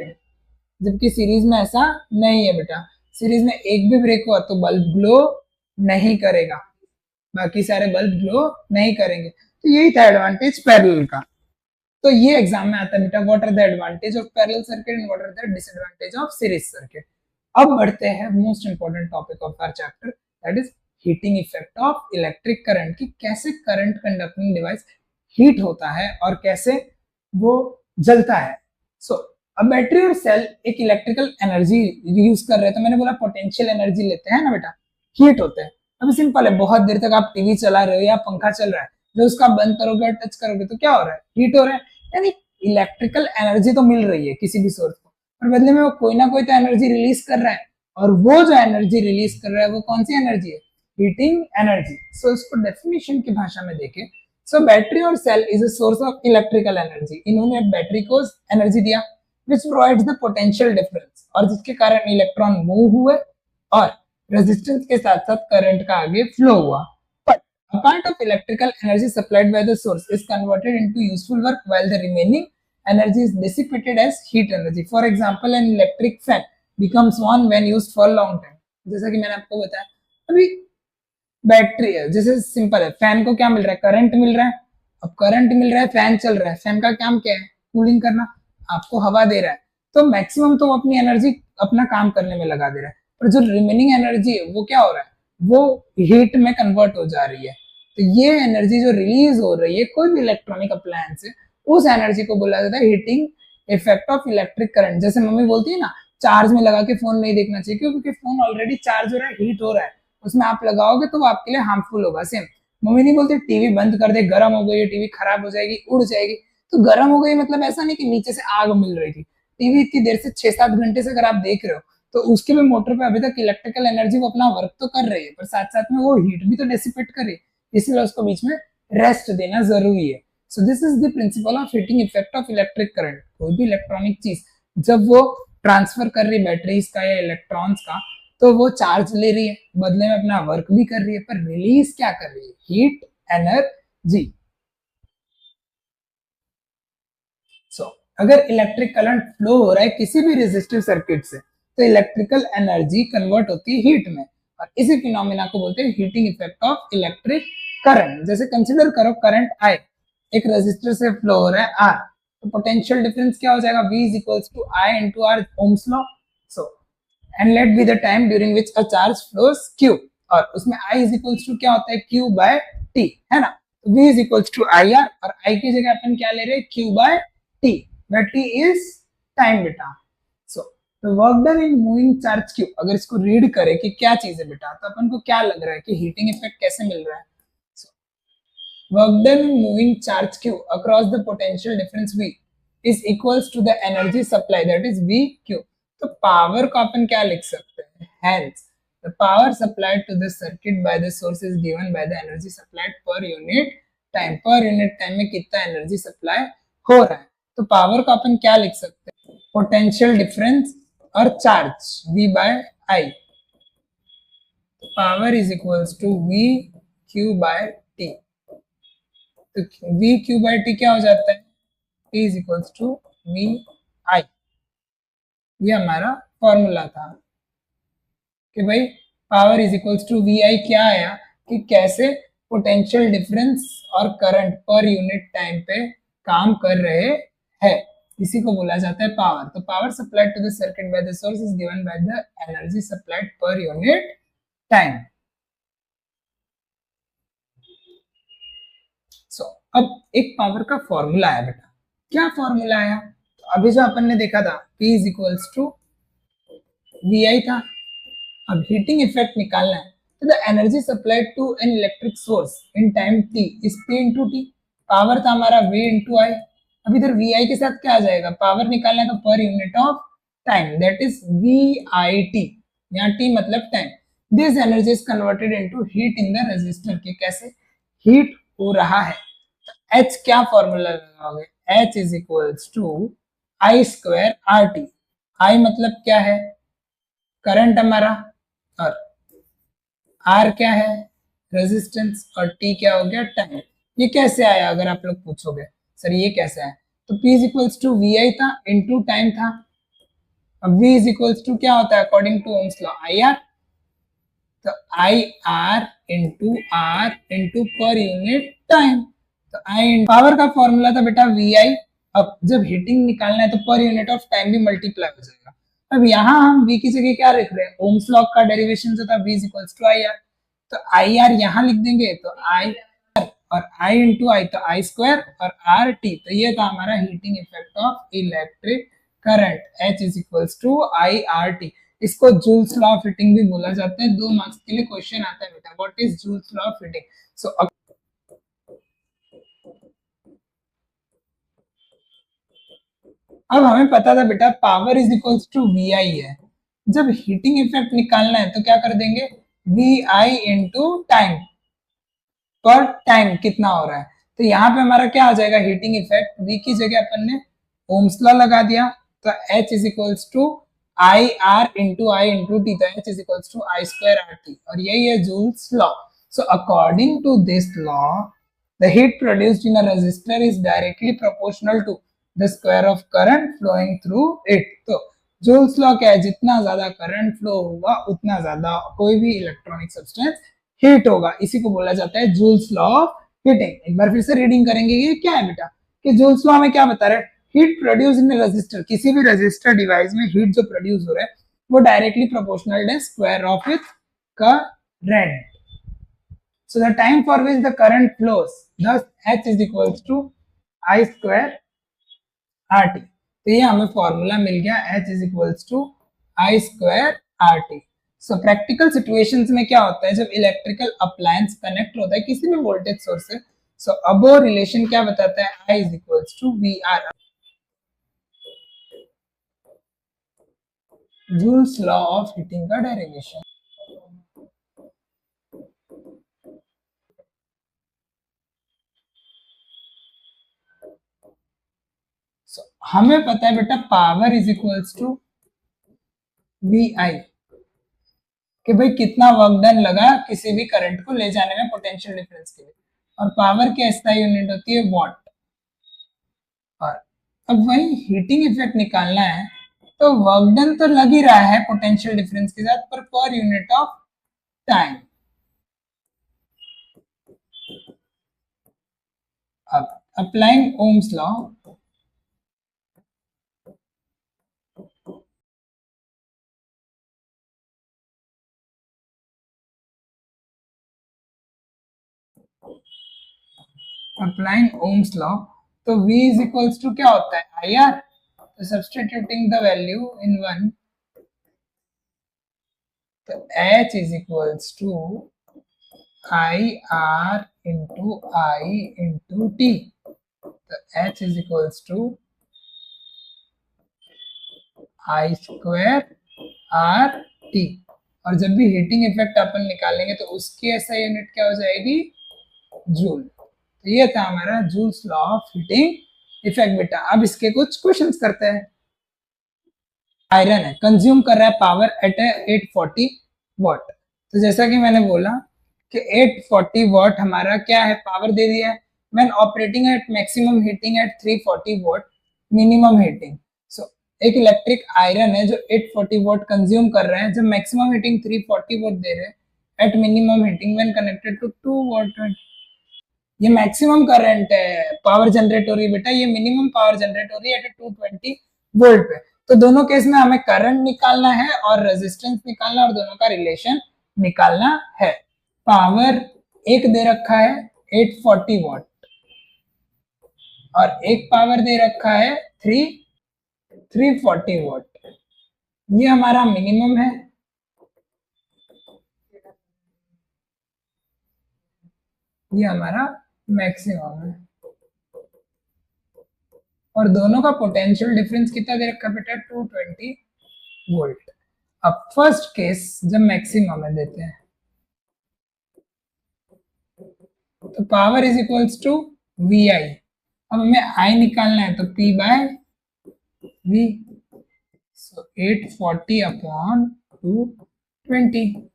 जबकि सीरीज में ऐसा नहीं है बेटा। सीरीज में एक भी ब्रेक हुआ तो बल्ब ग्लो नहीं करेगा, बाकी सारे बल्ब ग्लो नहीं करेंगे। तो यही था एडवांटेज पैरेलल का। तो ये एग्जाम में आता है बेटा, what are the advantage of parallel circuit and what are the disadvantage of series circuit. अब बढ़ते हैं most important topic of our chapter, that is heating effect of electric current, की कैसे करंट कंडक्टिंग डिवाइस हीट होता है और कैसे वो जलता है। सो अब बैटरी और सेल एक इलेक्ट्रिकल एनर्जी यूज कर रहे हैं, तो मैंने बोला पोटेंशियल एनर्जी लेते हैं ना बेटा, हीट होते हैं। अभी सिंपल है, बहुत देर तक आप टीवी चला रहे हो या पंखा चल रहा है, जो उसका बंद करोगे टच करोगे तो क्या हो रहा है, हीट हो रहा है। यानी इलेक्ट्रिकल एनर्जी तो मिल रही है किसी भी सोर्स को, पर बदले में वो कोई ना कोई तो एनर्जी रिलीज कर रहा है, और वो जो एनर्जी रिलीज कर रहा है वो कौन सी एनर्जी है, हीटिंग एनर्जी। सो इसको डेफिनेशन की भाषा में देखें, सो बैटरी और cell is a source of electrical energy. इन्होंने बैटरी को एनर्जी दिया which provides the potential difference, और जिसके कारण इलेक्ट्रॉन मूव हुए और रेजिस्टेंस के साथ साथ करंट का आगे फ्लो हुआ। But a part of electrical energy supplied by the source is converted into useful work while the remaining energy is dissipated as heat energy. For example, an electric fan becomes on when used for long time. जैसा कि मैंने आपको बताया, अभी battery है, जैसे simple है, fan को क्या मिल रहा है, करंट मिल रहा है। अब करंट मिल रहा है, फैन चल रहा है, फैन का काम क्या है, कूलिंग करना, आपको हवा दे रहा है, तो मैक्सिमम तो अपनी एनर्जी अपना काम करने में लगा दे रहा है, पर जो रिमेनिंग एनर्जी है वो क्या हो रहा है, वो हीट में कन्वर्ट हो जा रही है। तो ये एनर्जी जो रिलीज हो रही है कोई भी इलेक्ट्रॉनिक अप्लायंस है, उस एनर्जी को बोला जाता है heating effect of electric current. जैसे मम्मी बोलती है ना, चार्ज में लगा के फोन नहीं देखना चाहिए, क्यों, क्योंकि फोन ऑलरेडी चार्ज हो रहा है, हीट हो रहा है, उसमें आप लगाओगे तो वो आपके लिए हार्मफुल होगा। सेम मम्मी नहीं बोलती टीवी बंद कर दे, गर्म हो गई, टीवी खराब हो जाएगी, उड़ जाएगी। तो गर्म हो गई मतलब ऐसा नहीं कि नीचे से आग मिल रही थी, टीवी इतनी देर से 6-7 घंटे से अगर आप देख रहे हो तो उसके भी मोटर पे अभी तक इलेक्ट्रिकल एनर्जी वो अपना वर्क तो कर रही है, पर साथ साथ में वो हीट भी तो डेसिपेट कर रही है, इसलिए उसको बीच में रेस्ट देना जरूरी है। सो this is the principle of heating effect of electric current. कोई भी इलेक्ट्रॉनिक चीज जब वो ट्रांसफर कर रही है बैटरीज का या इलेक्ट्रॉन्स का, तो वो चार्ज ले रही है, बदले में अपना वर्क भी कर रही है, पर रिलीज क्या कर रही है? Heat energy. सो अगर इलेक्ट्रिक करंट फ्लो हो रहा है किसी भी रेजिस्टिव सर्किट से, तो इलेक्ट्रिकल एनर्जी कन्वर्ट होती है हीट में, और इसी फिनोमिना को बोलते हैं heating effect of electric current. जैसे कंसीडर करो करंट आई एक रेजिस्टर से फ्लो हो रहा है आर, तो पोटेंशियल डिफरेंस क्या हो जाएगा? V is equals to I into R Ohm's law. So and let be the time during which a charge flows Q, और उसमें I is equals to क्या होता है? Q by T, है ना? तो V is equals to IR, और I की जगह अपन क्या ले रहे हैं? Q by T, where T is time बेटा। So the work done in moving charge Q, अगर इसको रीड करें कि क्या चीज है बेटा, तो अपन को क्या लग रहा है कि हीटिंग इफेक्ट कैसे मिल रहा है? Work done in moving charge Q across the potential difference V is equals to the energy supply, that is VQ. तो पावर को अपन क्या लिख सकते हैं? Hence the power supplied to the circuit by the source is given by the energy supplied per unit time. Per unit time में कितना energy supply हो रहा है, तो पावर को अपन क्या लिख सकते हैं? पोटेंशियल डिफरेंस और charge V by I, power is equals to VQ by T। तो V Q by T क्या हो जाता है? T is equals to V I. ये हमारा फॉर्मूला था कि भाई power is equals to V I. क्या आया कि कैसे पोटेंशियल डिफरेंस और करंट पर यूनिट टाइम पे काम कर रहे हैं, इसी को बोला जाता है पावर। तो power supplied to the circuit by the source is given by the energy supplied per unit time. So अब एक पावर का फॉर्मूला आया बेटा। क्या फॉर्मूला आया? तो अभी जो अपन ने देखा था P is equals to V I था। अब हीटिंग इफेक्ट निकालना है, तो the energy supplied to an electric source in time t is P into T. Power था हमारा V इंटू आई। अब इधर वी आई के साथ क्या आ जाएगा? पावर निकालना है तो पर unit of time, that is V I T. यहाँ टी मतलब time. This energy is converted into heat in the resistor. के कैसे हीट हो रहा है? H क्या फॉर्मूला लगाओगे? H is equals to I square R T. I मतलब क्या है? करंट हमारा, और R क्या है? रेजिस्टेंस, और T क्या हो गया? टाइम। ये कैसे आया अगर आप लोग पूछोगे सर ये कैसे आया? तो P is equals to V I था इंटू टाइम था। अब V इज इक्वल्स टू क्या होता है according to Ohm's law? I R. तो I R into R into per unit time. तो आई पावर का फॉर्मूला था बेटा वी आई। अब जब हीटिंग निकालना है तो पर यूनिट ऑफ टाइम भी मल्टीप्लाई हो जाएगा। अब यहाँ हम v की जगह क्या लिख रहे हैं? ओम्स लॉ का डेरिवेशन जो था v is equals to I R. तो आई आर यहाँ लिख देंगे तो आई आर, और आई इंटू आई तो आई स्क्वायर, और आर टी। तो ये था हमारा heating effect of electric current. H is equals to I R T. इसको जूल्स लॉ ऑफ हीटिंग भी बोला जाता है। 2 मार्क्स के लिए क्वेश्चन आता है बेटा, what is Joule's law of heating? So अब हमें पता था बेटा power is equals to V I है। जब हीटिंग इफेक्ट निकालना है तो क्या कर देंगे? वी आई इंटू टाइम, पर टाइम कितना हो रहा है। तो यहाँ पे हमारा क्या आ जाएगा? Heating effect. वी की जगह अपन ने ओम्स लॉ लगा दिया, तो H is equals to I R into I into T. तो H is equals to I square R T, और यही है Joule's law. So according to this law the heat produced in a resistor is directly proportional to the square of current flowing through it। तो joules law क्या है? जितना ज्यादा current flow होगा उतना ज्यादा कोई भी इलेक्ट्रॉनिक सब्सटेंस हीट होगा। इसी को बोला जाता है जूल्स लॉ ऑफ हीटिंग। एक बार फिर से रीडिंग करेंगे ये क्या है बेटा कि जूल्स लॉ में क्या बता रहे हैं? हीट प्रोड्यूस इन रेजिस्टर, किसी भी रेजिस्टर डिवाइस में हीट जो प्रोड्यूस हो रहा है वो डायरेक्टली प्रोपोर्शनल है square of it current. So the time for which the current flows, thus H is equals to I square RT। तो ये हमें फॉर्मूला मिल गया H is equals to I square RT। So practical situations में क्या होता है, जब इलेक्ट्रिकल अप्लायंस कनेक्ट होता है किसी भी वोल्टेज सोर्स से, सो अब वो रिलेशन क्या बताता है, I is equals to V R, Joule's law of heating का डेरिवेशन। हमें पता है बेटा power is equals to V I, कि भाई कितना वर्क डन लगा किसी भी करंट को ले जाने में पोटेंशियल डिफरेंस के लिए, और पावर की एसआई यूनिट होती है वाट। और अब वही हीटिंग इफेक्ट निकालना है, तो वर्क डन तो लग ही रहा है पोटेंशियल डिफरेंस के साथ, पर यूनिट ऑफ टाइम। अब applying Ohm's law, applying Ohm's law, तो V इज इक्वल्स टू क्या होता है, आई आर। तो substituting the value in one, तो H is equals to I R into I into T. तो H is equals to I square R T. और जब भी हीटिंग इफेक्ट अपन निकालेंगे तो उसकी ऐसा यूनिट क्या हो जाएगी, जूल। तो ये था हमारा joules law of heating effect बेटा। अब इसके कुछ क्वेश्चंस करते हैं। आयरन है, कंज्यूम कर रहा है पावर एट 840 वॉट। तो जैसा कि मैंने बोला कि 840 वॉट हमारा क्या है, पावर दे दिया है। When operating at maximum heating at 340 watt minimum heating. So एक इलेक्ट्रिक आयरन है जो 840 वॉट कंज्यूम कर रहे हैं, जब मैक्सिमम हीटिंग 340 वॉट दे रहे हैं at minimum heating when connected to 2 watt. ये मैक्सिमम करंट है, पावर जनरेट हो रही है बेटा, ये मिनिमम पावर जनरेट हो रही है एट 220 वोल्ट पे। तो दोनों केस में हमें करंट निकालना है और रेजिस्टेंस निकालना और दोनों का रिलेशन निकालना है। पावर एक दे रखा है 840 वॉट और एक पावर दे रखा है 340 वॉट। ये हमारा मिनिमम है, ये हमारा मैक्सिमम है, और दोनों का पोटेंशियल डिफरेंस कितना दे रखा है बेटा, 220 वोल्ट। अब फर्स्ट केस जब मैक्सिमम है देते हैं, तो power is equals to V I. अब हमें आई निकालना है तो P by V. So 840 upon 220।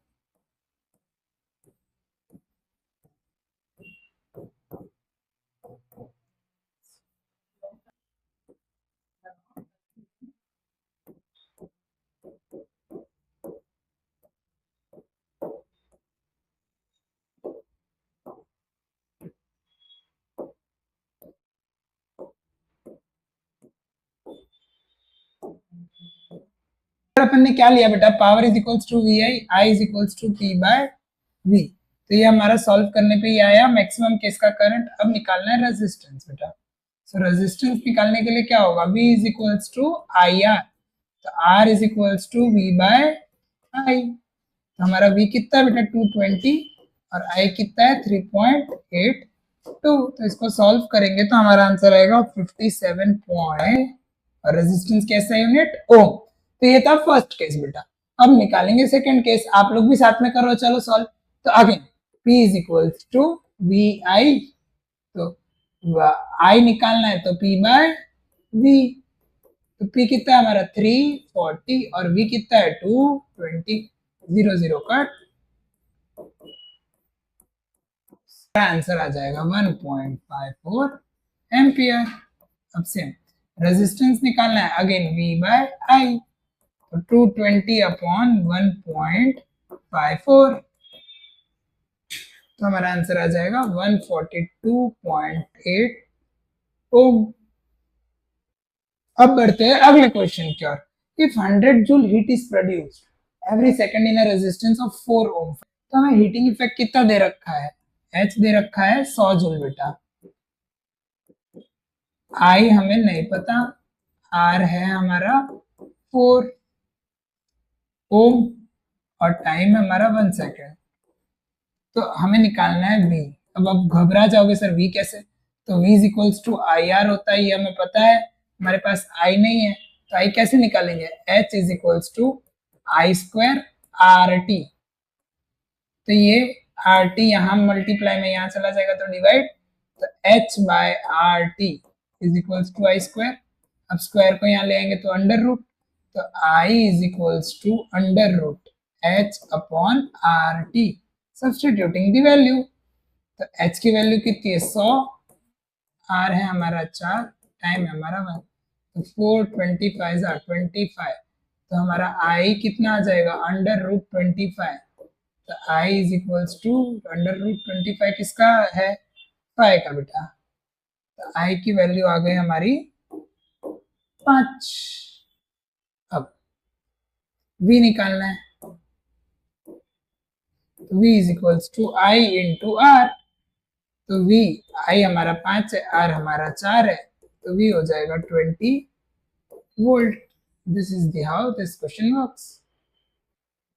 अपन ने क्या लिया बेटा, power is equals to V I, I is equals to P by V. तो ये हमारा सॉल्व करने पे ये आया मैक्सिमम केस का करंट। अब निकालना है रेजिस्टेंस बेटा। सो रेजिस्टेंस निकालने के लिए क्या होगा, V is equals to I R. तो R is equals to V by I. तो हमारा V कितना बेटा 220 और I कितना है 3.82। तो इसको सॉल्व करेंगे तो हमारा आंसर आएगा 57 पॉइंट, और रेजिस्टेंस कैसा यूनिट, ओम। तो ये था फर्स्ट केस बेटा। अब निकालेंगे सेकंड केस, आप लोग भी साथ में करो, चलो सॉल्व। तो again P is equals to V I. तो I निकालना है तो P बाय V। तो P कितना है हमारा 340 और V कितना है 220। 0 कट, आंसर आ जाएगा 1.54 एम्पियर। अब सेम रेजिस्टेंस निकालना है, अगेन V बाय I। तो 220 अपॉन 1.54, तो हमारा आंसर आ जाएगा 142.8 ओम। अब बढ़ते हैं अगले क्वेश्चन की ओर। If 100 joule heat is produced every second in a resistance of 4 ohm, तो हमें हीटिंग इफेक्ट कितना दे रखा है, H दे रखा है 100 जूल बेटा। I हमें नहीं पता, R है हमारा 4 ओम, और टाइम है हमारा 1 सेकेंड। तो हमें निकालना है v। अब आप घबरा जाओगे सर v कैसे, तो v is equals to I R होता है, ये हमें पता है। हमारे पास i नहीं है तो i कैसे निकालेंगे, h is equals to I square R T. तो ये आर टी यहाँ मल्टीप्लाई में यहाँ चला जाएगा तो डिवाइड, तो h by R T is equals to I square. अब स्क्वायर को यहाँ ले आएंगे तो अंडर रूट, तो i is equals to under root h upon R T, substituting the value. तो h की वैल्यू कितनी है 100, r है हमारा 4, टाइम है हमारा 1, तो 4 25 25, तो हमारा i कितना आ जाएगा अंडर रूट 25। तो i is equals to under root 25 किसका है 5 का बेटा, तो i की वैल्यू आ गई हमारी 5। अब v निकालना है, तो v is equals to I into R. तो v i हमारा 5 है, r हमारा 4 है, तो v हो जाएगा 20 volt. This is the how this question works.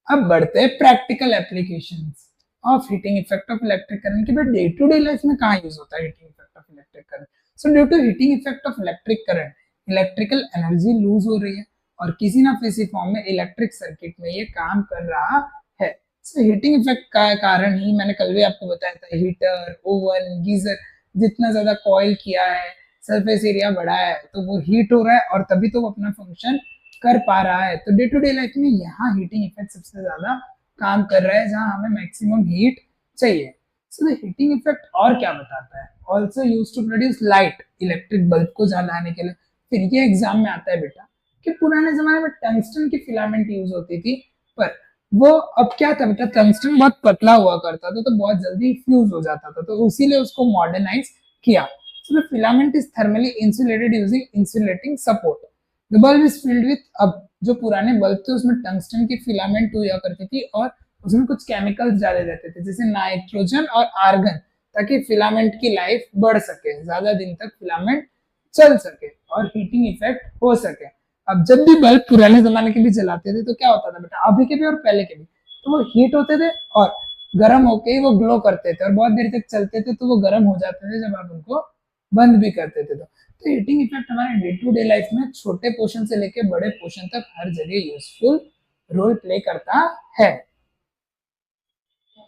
अब बढ़ते हैं practical applications of heating effect of electric current की डे टू डे लाइफ में कहाँ यूज होता है heating effect of electric current. So due to heating effect of electric current electrical energy lose हो रही है और किसी ना किसी फॉर्म में इलेक्ट्रिक सर्किट में ये काम कर रहा है। सो हीटिंग इफेक्ट का कारण ही मैंने कल भी आपको बताया था, हीटर ओवन गीजर जितना ज्यादा कॉइल किया है, सरफेस एरिया बढ़ा है, तो वो हीट हो रहा है और तभी तो वो अपना फंक्शन कर पा रहा है। तो डे टू डे लाइफ में यहाँ हीटिंग इफेक्ट सबसे ज्यादा काम कर रहा है जहां हमें मैक्सिमम हीट चाहिए। सो द हीटिंग इफेक्ट और क्या बताता है, also use to produce light, electric bulb को जलाने के लिए। फिर ये एग्जाम में आता है बेटा कि पुराने जमाने में टंगस्टन की फिलामेंट यूज होती थी, पर वो अब क्या था बेटा, टंगस्टन बहुत पतला हुआ करता था तो बहुत जल्दी फ्यूज हो जाता था, तो इसीलिए उसको मॉडर्नाइज किया। So the filament is thermally insulated using insulating support. The bulb is filled with, अब जो पुराने बल्ब थे उसमें टंगस्टन की फिलामेंट हुआ करती थी और उसमें कुछ केमिकल्स डाले रहते थे जैसे नाइट्रोजन और आर्गन, ताकि फिलामेंट की लाइफ बढ़ सके, ज्यादा दिन तक फिलामेंट चल सके और हीटिंग इफेक्ट हो सके। अब जब भी बल्ब पुराने जमाने के भी जलाते थे तो क्या होता था बेटा, अभी के भी और पहले के भी, तो वो हीट होते थे और गर्म होके वो ग्लो करते थे और बहुत देर तक चलते थे, तो वो गर्म हो जाते थे जब आप उनको बंद भी करते थे। तो हीटिंग इफेक्ट हमारे डे टू डे लाइफ में छोटे पोर्शन से लेके बड़े पोर्शन तक हर जगह यूजफुल रोल प्ले करता है।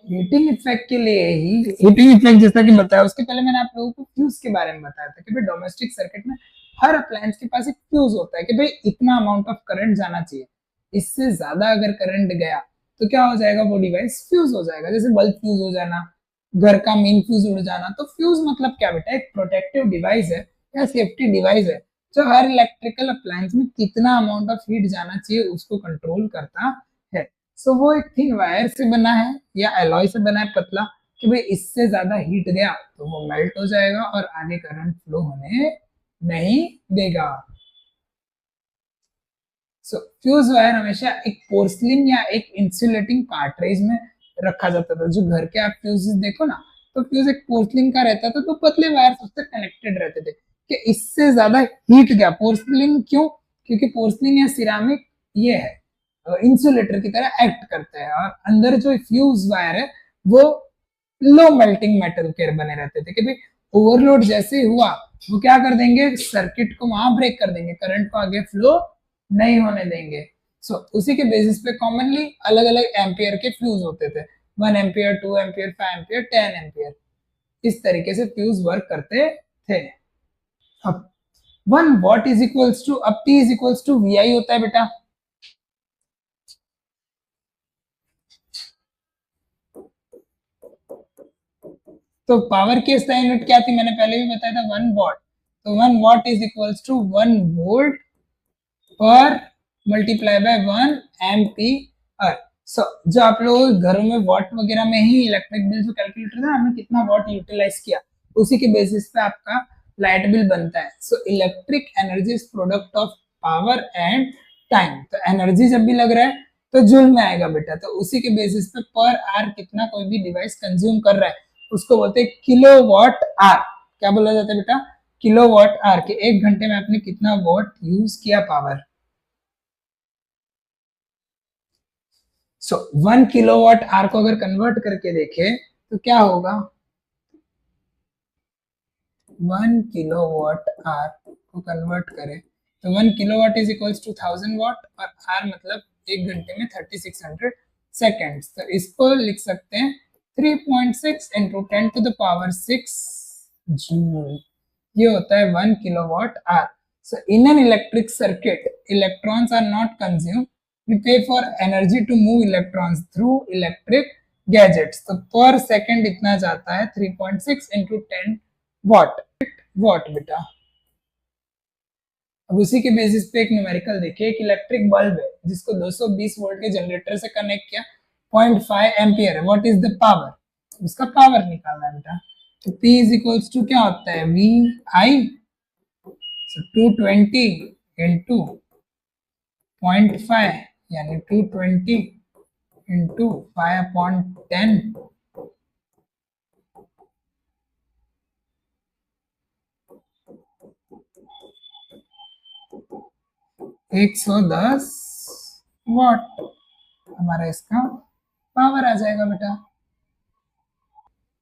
हीटिंग इफेक्ट के लिए ही, हीटिंग इफेक्ट जैसा कि बताया उसके पहले मैंने आप लोगों को फ्यूज के बारे में बताया था कि भाई डोमेस्टिक सर्किट में हर अप्लायंस के पास एक फ्यूज होता है कि भाई इतना अमाउंट ऑफ करंट जाना चाहिए, इससे ज्यादा अगर करंट गया तो क्या हो जाएगा, वो डिवाइस फ्यूज हो जाएगा। जैसे बल्ब फ्यूज हो जाना, घर का मेन फ्यूज उड़ जाना। तो फ्यूज मतलब क्या बेटा, एक प्रोटेक्टिव डिवाइस है या सेफ्टी डिवाइस है जो हर इलेक्ट्रिकल अप्लायंस में कितना अमाउंट ऑफ हीट जाना चाहिए उसको कंट्रोल करता है। सो वो एक थिन वायर से बना है या एलॉय से बना है पतला, कि भाई इससे ज्यादा हीट गया तो वो मेल्ट हो जाएगा और आगे करंट फ्लो होने नहीं देगा। सो फ्यूज वायर हमेशा एक पोर्सलिन या एक इंसुलेटिंग कार्ट्रेज में रखा जाता था। जो घर के आप फ्यूजेस देखो ना, तो फ्यूज एक पोर्सलिन का रहता था, तो पतले वायर उससे कनेक्टेड रहते थे कि इससे ज्यादा हीट गया। पोर्सलिन क्यों, क्योंकि पोर्सलिन या सिरामिक ये है इंसुलेटर की तरह एक्ट करता है और अंदर जो फ्यूज वायर है वो लो मेल्टिंग मेटल के बने रहते थे कि भाई ओवरलोड जैसे हुआ वो क्या कर देंगे, सर्किट को वहां ब्रेक कर देंगे, करंट को आगे फ्लो नहीं होने देंगे। उसी के बेसिस पे कॉमनली अलग अलग एम्पियर के फ्यूज होते थे, 1 एम्पियर 2 एम्पियर 5 एम्पियर 10 एम्पियर, इस तरीके से फ्यूज वर्क करते थे। अब 1 वॉट इज इक्वल्स टू, अब P is equals to VI होता है बेटा। तो पावर की SI यूनिट क्या थी, मैंने पहले भी बताया था 1 वॉट। तो 1 watt is equals to 1 volt पर मल्टीप्लाई बाय 1 एम्पियर। जो आप लोग घरों में वॉट वगैरह में ही इलेक्ट्रिक बिल जो कैलकुलेटर था, हमने कितना वॉट यूटिलाइज किया उसी के बेसिस पे आपका लाइट बिल बनता है। So electric energy is product of power and time. तो एनर्जी जब भी लग रहा है तो जूल में आएगा बेटा, तो उसी के बेसिस पे पर आर कितना कोई भी डिवाइस कंज्यूम कर रहा है उसको बोलते हैं किलो वॉट आर। क्या बोला जाता है बेटा, किलो वॉट आर के 1 घंटे में आपने कितना वॉट यूज किया पावर। सो 1 किलोवाट आवर को अगर कन्वर्ट करके देखें तो क्या होगा, 1 किलोवाट आवर को कन्वर्ट करें तो 1 किलोवाट इज इक्वल्स टू 1000 वाट और आर मतलब 1 घंटे में 3600 सेकेंड्स। तो इसको लिख सकते हैं 3.6 into 10 to the power 6 joule. ये होता है 1 kilowatt hour. So in an electric circuit, electrons are not consumed. We pay for energy to move electrons through electric gadgets. तो पर सेकंड इतना जाता है 3.6 इंटू 10 वॉट वॉट बेटा। अब उसी के बेसिस पे एक न्यूमेरिकल देखिए, एक इलेक्ट्रिक बल्ब है जिसको 220 वोल्ट के जनरेटर से कनेक्ट किया, 0.5 एम्पियर है। व्हाट इज द पावर, उसका पावर निकालना है बेटा। तो P इज इक्वल्स टू क्या होता है, वी आई, so 220 into 0.5 यानी 220 into 5/10 110 वाट हमारा इसका पावर आ जाएगा बेटा।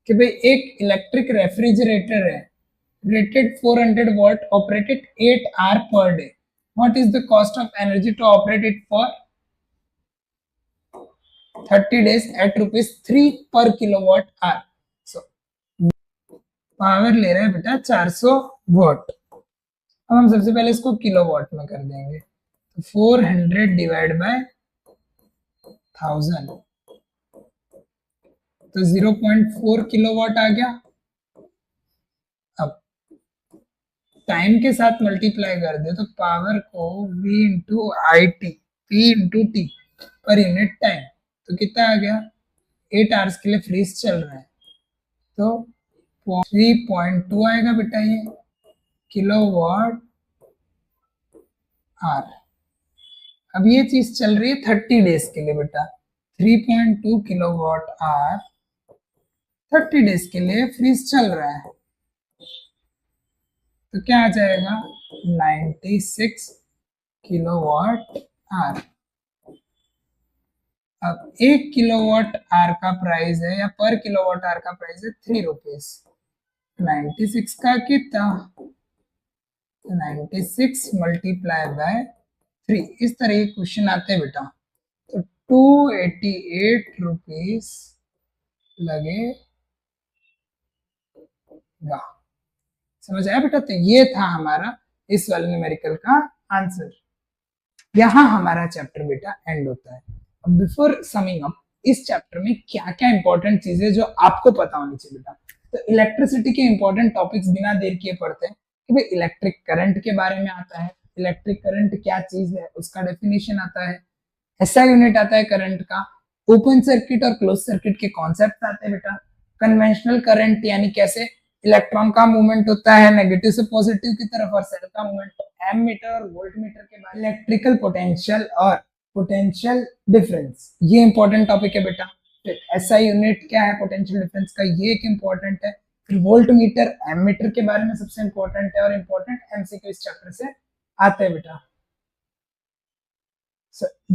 कि भाई एक इलेक्ट्रिक रेफ्रिजरेटर है, rated 400 watt, operated 8 hours per day. What is the cost of energy to operate it for 30 days at rupees 3 per kilowatt hour? So power ले रहे हैं बेटा 400 वाट। अब हम सबसे पहले इसको किलोवाट में कर देंगे, तो 400 डिवाइड बाय 1000 तो 0.4 किलोवाट आ गया। अब टाइम के साथ मल्टीप्लाई कर दे तो पावर को V into I T, P into T पर यूनिट टाइम, तो कितना आ गया, 8 आवर्स के लिए फ्रीज चल रहा है तो 3.2 आएगा बेटा ये किलोवाट आवर। अब ये चीज चल रही है 30 डेज के लिए बेटा, 3.2 किलोवाट आवर 30 डेज के लिए फ्रीज चल रहा है, तो क्या आ जाएगा 96 किलोवाट आवर। अब 1 किलोवाट आवर का प्राइस है या पर किलोवाट आवर का प्राइस है 3 रुपीज, 96 का कितना, 96 मल्टीप्लाई बाय 3, इस तरह के क्वेश्चन आते हैं बेटा। तो 288 रुपीज लगेगा, समझ आया बेटा। तो ये था हमारा इस वाले न्यूमेरिकल का आंसर। यहाँ हमारा चैप्टर बेटा एंड होता है। अब बिफोर समिंग अप, इस चैप्टर में क्या क्या इंपॉर्टेंट चीजें जो आपको पता होनी चाहिए बेटा, तो इलेक्ट्रिसिटी के इंपॉर्टेंट टॉपिक्स बिना देर किए पढ़ते हैं कि भाई इलेक्ट्रिक करंट के बारे में आता है, इलेक्ट्रिक करंट क्या चीज है उसका डेफिनेशन आता है, ऐसा यूनिट आता है करंट का, ओपन सर्किट और क्लोज सर्किट के कॉन्सेप्ट आते हैं बेटा, कन्वेंशनल करंट यानी कैसे इलेक्ट्रॉन का मूवमेंट होता है नेगेटिव से पॉजिटिव की तरफ और सेल का मूवमेंट, एमीटर और वोल्टमीटर के बाद इलेक्ट्रिकल पोटेंशियल और पोटेंशियल डिफरेंस, ये इंपॉर्टेंट टॉपिक है बेटा। फिर एसआई यूनिट क्या है पोटेंशियल डिफरेंस का, ये एक इंपॉर्टेंट है। फिर वोल्टमीटर एमीटर के बारे में सबसे इंपॉर्टेंट है और इंपॉर्टेंट एमसीक्यू इस चैप्टर से आते हैं बेटा।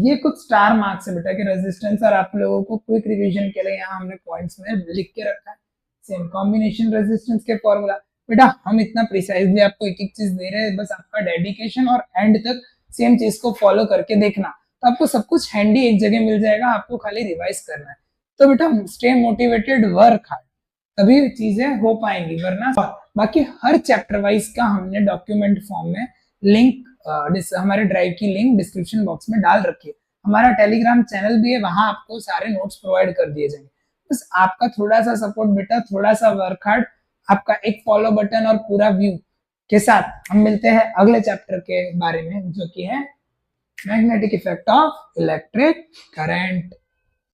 ये कुछ स्टार मार्क्स है बेटा कि रेजिस्टेंस, और आप लोगों को क्विक रिवीजन के लिए यहाँ हमने पॉइंट्स में लिख के रखा है। सेम कॉम्बिनेशन रेजिस्टेंस के फॉर्मूला बेटा, हम इतना प्रिसाइजली आपको एक एक चीज दे रहे हैं, बस आपका डेडिकेशन और एंड तक सेम चीज को फॉलो करके देखना, तो आपको सब कुछ हैंडी एक जगह मिल जाएगा, आपको खाली रिवाइज करना है। तो बेटा स्टे मोटिवेटेड, वर्क हार्ड, तभी चीजें हो पाएंगी, वरना बाकी हर चैप्टर वाइज का हमने डॉक्यूमेंट फॉर्म में लिंक हमारे ड्राइव की लिंक डिस्क्रिप्शन बॉक्स में डाल रखी है। हमारा टेलीग्राम चैनल भी है, वहां आपको सारे नोट्स प्रोवाइड कर दिए जाएंगे। बस आपका थोड़ा सा सपोर्ट बेटा, थोड़ा सा वर्क हार्ड, आपका एक फॉलो बटन और पूरा व्यू के साथ हम मिलते हैं अगले चैप्टर के बारे में, जो कि है magnetic effect of electric current.